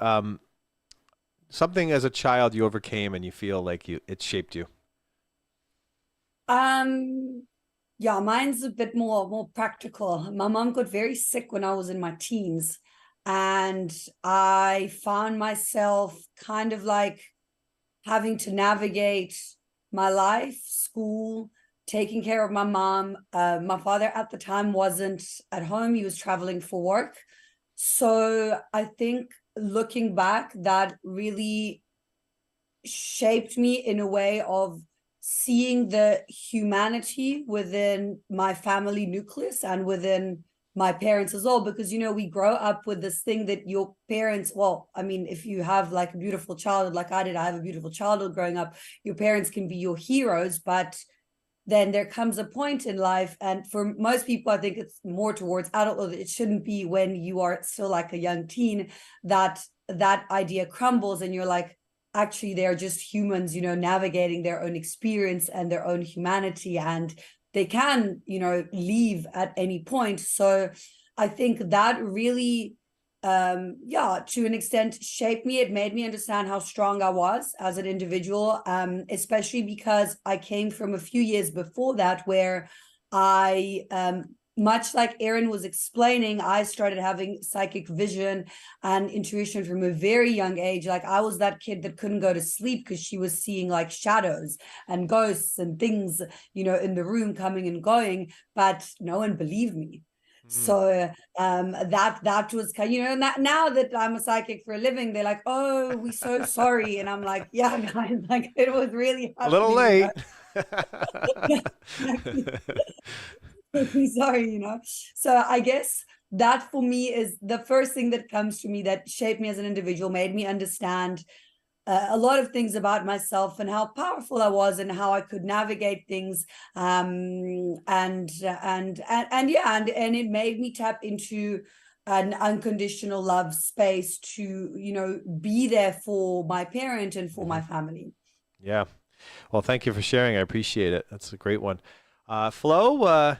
Something as a child you overcame and you feel like it shaped you. Yeah, mine's a bit more practical. My mom got very sick when I was in my teens, and I found myself kind of like having to navigate my life, school, taking care of my mom. My father at the time wasn't at home, he was traveling for work. So I think looking back, that really shaped me in a way of seeing the humanity within my family nucleus and within my parents as well, because we grow up with this thing that your parents, well, I mean, if you have like a beautiful childhood like I did, I have a beautiful childhood growing up, your parents can be your heroes, but then there comes a point in life, and for most people I think it's more towards adulthood, it shouldn't be when you are still like a young teen, that idea crumbles and you're like, actually they're just humans, navigating their own experience and their own humanity, and they can, leave at any point. So I think that really, to an extent shaped me. It made me understand how strong I was as an individual, especially because I came from a few years before that where I, much like Erin was explaining, I started having psychic vision and intuition from a very young age. Like I was that kid that couldn't go to sleep because she was seeing like shadows and ghosts and things, in the room coming and going, but no one believed me. So that was kind of, now that I'm a psychic for a living, they're like, oh, we're so sorry. And I'm like, yeah, guys, like it was really A little happening, late. sorry. So I guess that for me is the first thing that comes to me, that shaped me as an individual, made me understand a lot of things about myself and how powerful I was and how I could navigate things, and it made me tap into an unconditional love space to be there for my parent and for my family. Yeah. Well, thank you for sharing. I appreciate it. That's a great one. Flo,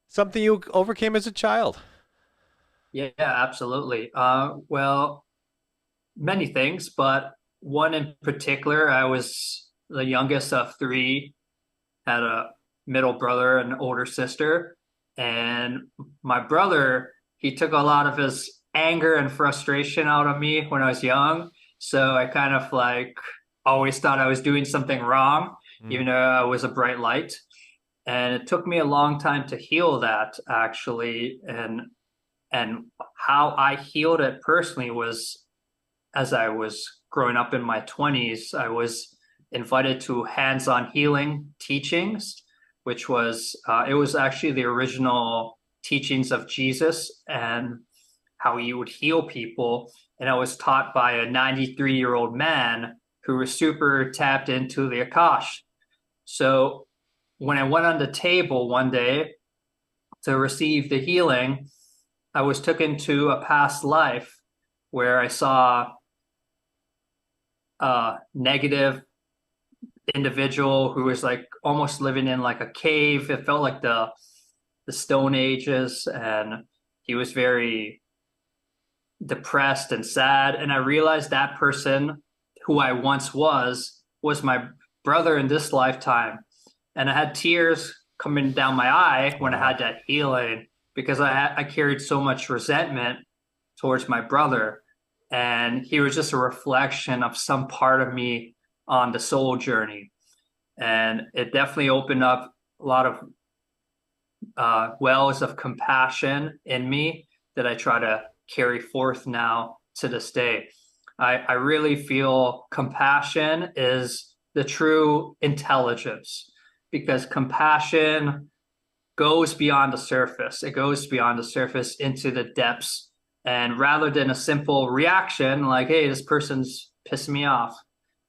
something you overcame as a child. Yeah, absolutely. Well, many things, but one in particular, I was the youngest of three, had a middle brother and an older sister. And my brother, he took a lot of his anger and frustration out of me when I was young. So I kind of like always thought I was doing something wrong, even though I was a bright light. And it took me a long time to heal that, actually. And how I healed it personally was, as I was growing up in my 20s, I was invited to hands-on healing teachings, which was, it was actually the original teachings of Jesus and how he would heal people. And I was taught by a 93-year-old man who was super tapped into the Akash. So when I went on the table one day to receive the healing, I was taken to a past life where I saw a negative individual who was like almost living in like a cave. It felt like the Stone Ages, and he was very depressed and sad. And I realized that person who I once was was my brother in this lifetime. And I had tears coming down my eye when I had that healing, because I carried so much resentment towards my brother. And he was just a reflection of some part of me on the soul journey. And it definitely opened up a lot of wells of compassion in me that I try to carry forth now to this day. I really feel compassion is the true intelligence, because compassion goes beyond the surface. It goes beyond the surface into the depths. And rather than a simple reaction like, hey, this person's pissing me off,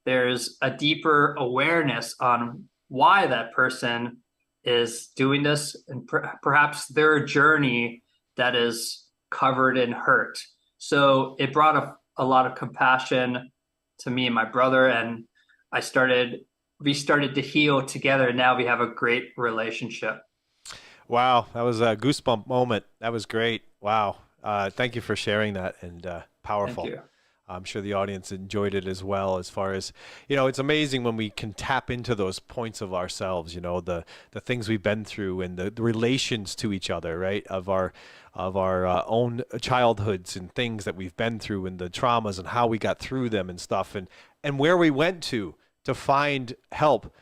there's a deeper awareness on why that person is doing this, and perhaps their journey that is covered in hurt. So it brought a lot of compassion to me and my brother, and we started to heal together, and now we have a great relationship. Wow, that was a goosebump moment. That was great. Wow. Thank you for sharing that, and powerful. Thank you. I'm sure the audience enjoyed it as well. As far as, you know, it's amazing when we can tap into those points of ourselves, you know, the things we've been through, and the relations to each other, right, of our own childhoods and things that we've been through, and the traumas and how we got through them and stuff, and where we went to find help,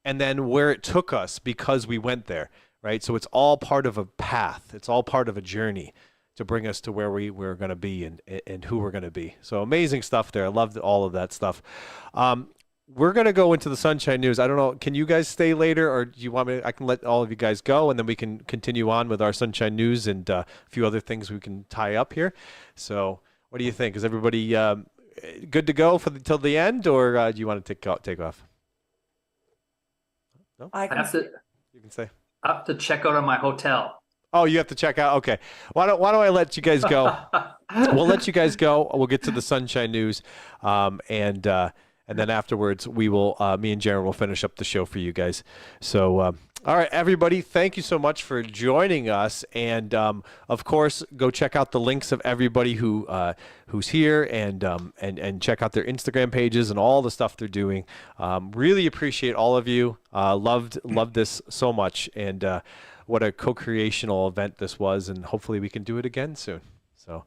and then where it took us because we went there, right? So it's all part of a path. It's all part of a journey to bring us to where we're going to be, and who we're going to be. So amazing stuff there. I loved all of that stuff. We're going to go into the Sunshine News. I don't know, can you guys stay later, or do you want me? I can let all of you guys go, and then we can continue on with our Sunshine News and a few other things we can tie up here. So what do you think? Is everybody good to go till the end, or do you want to take off? No? I can You can say. I have to check out on my hotel. Oh, you have to check out. Okay. Why don't I let you guys go? We'll let you guys go. We'll get to the Sunshine News. And then afterwards we will, me and Jaron will finish up the show for you guys. So, all right, everybody, thank you so much for joining us. And, of course, go check out the links of everybody who's here, and check out their Instagram pages and all the stuff they're doing. Really appreciate all of you. Loved this so much. And, what a co-creational event this was, and hopefully we can do it again soon. So.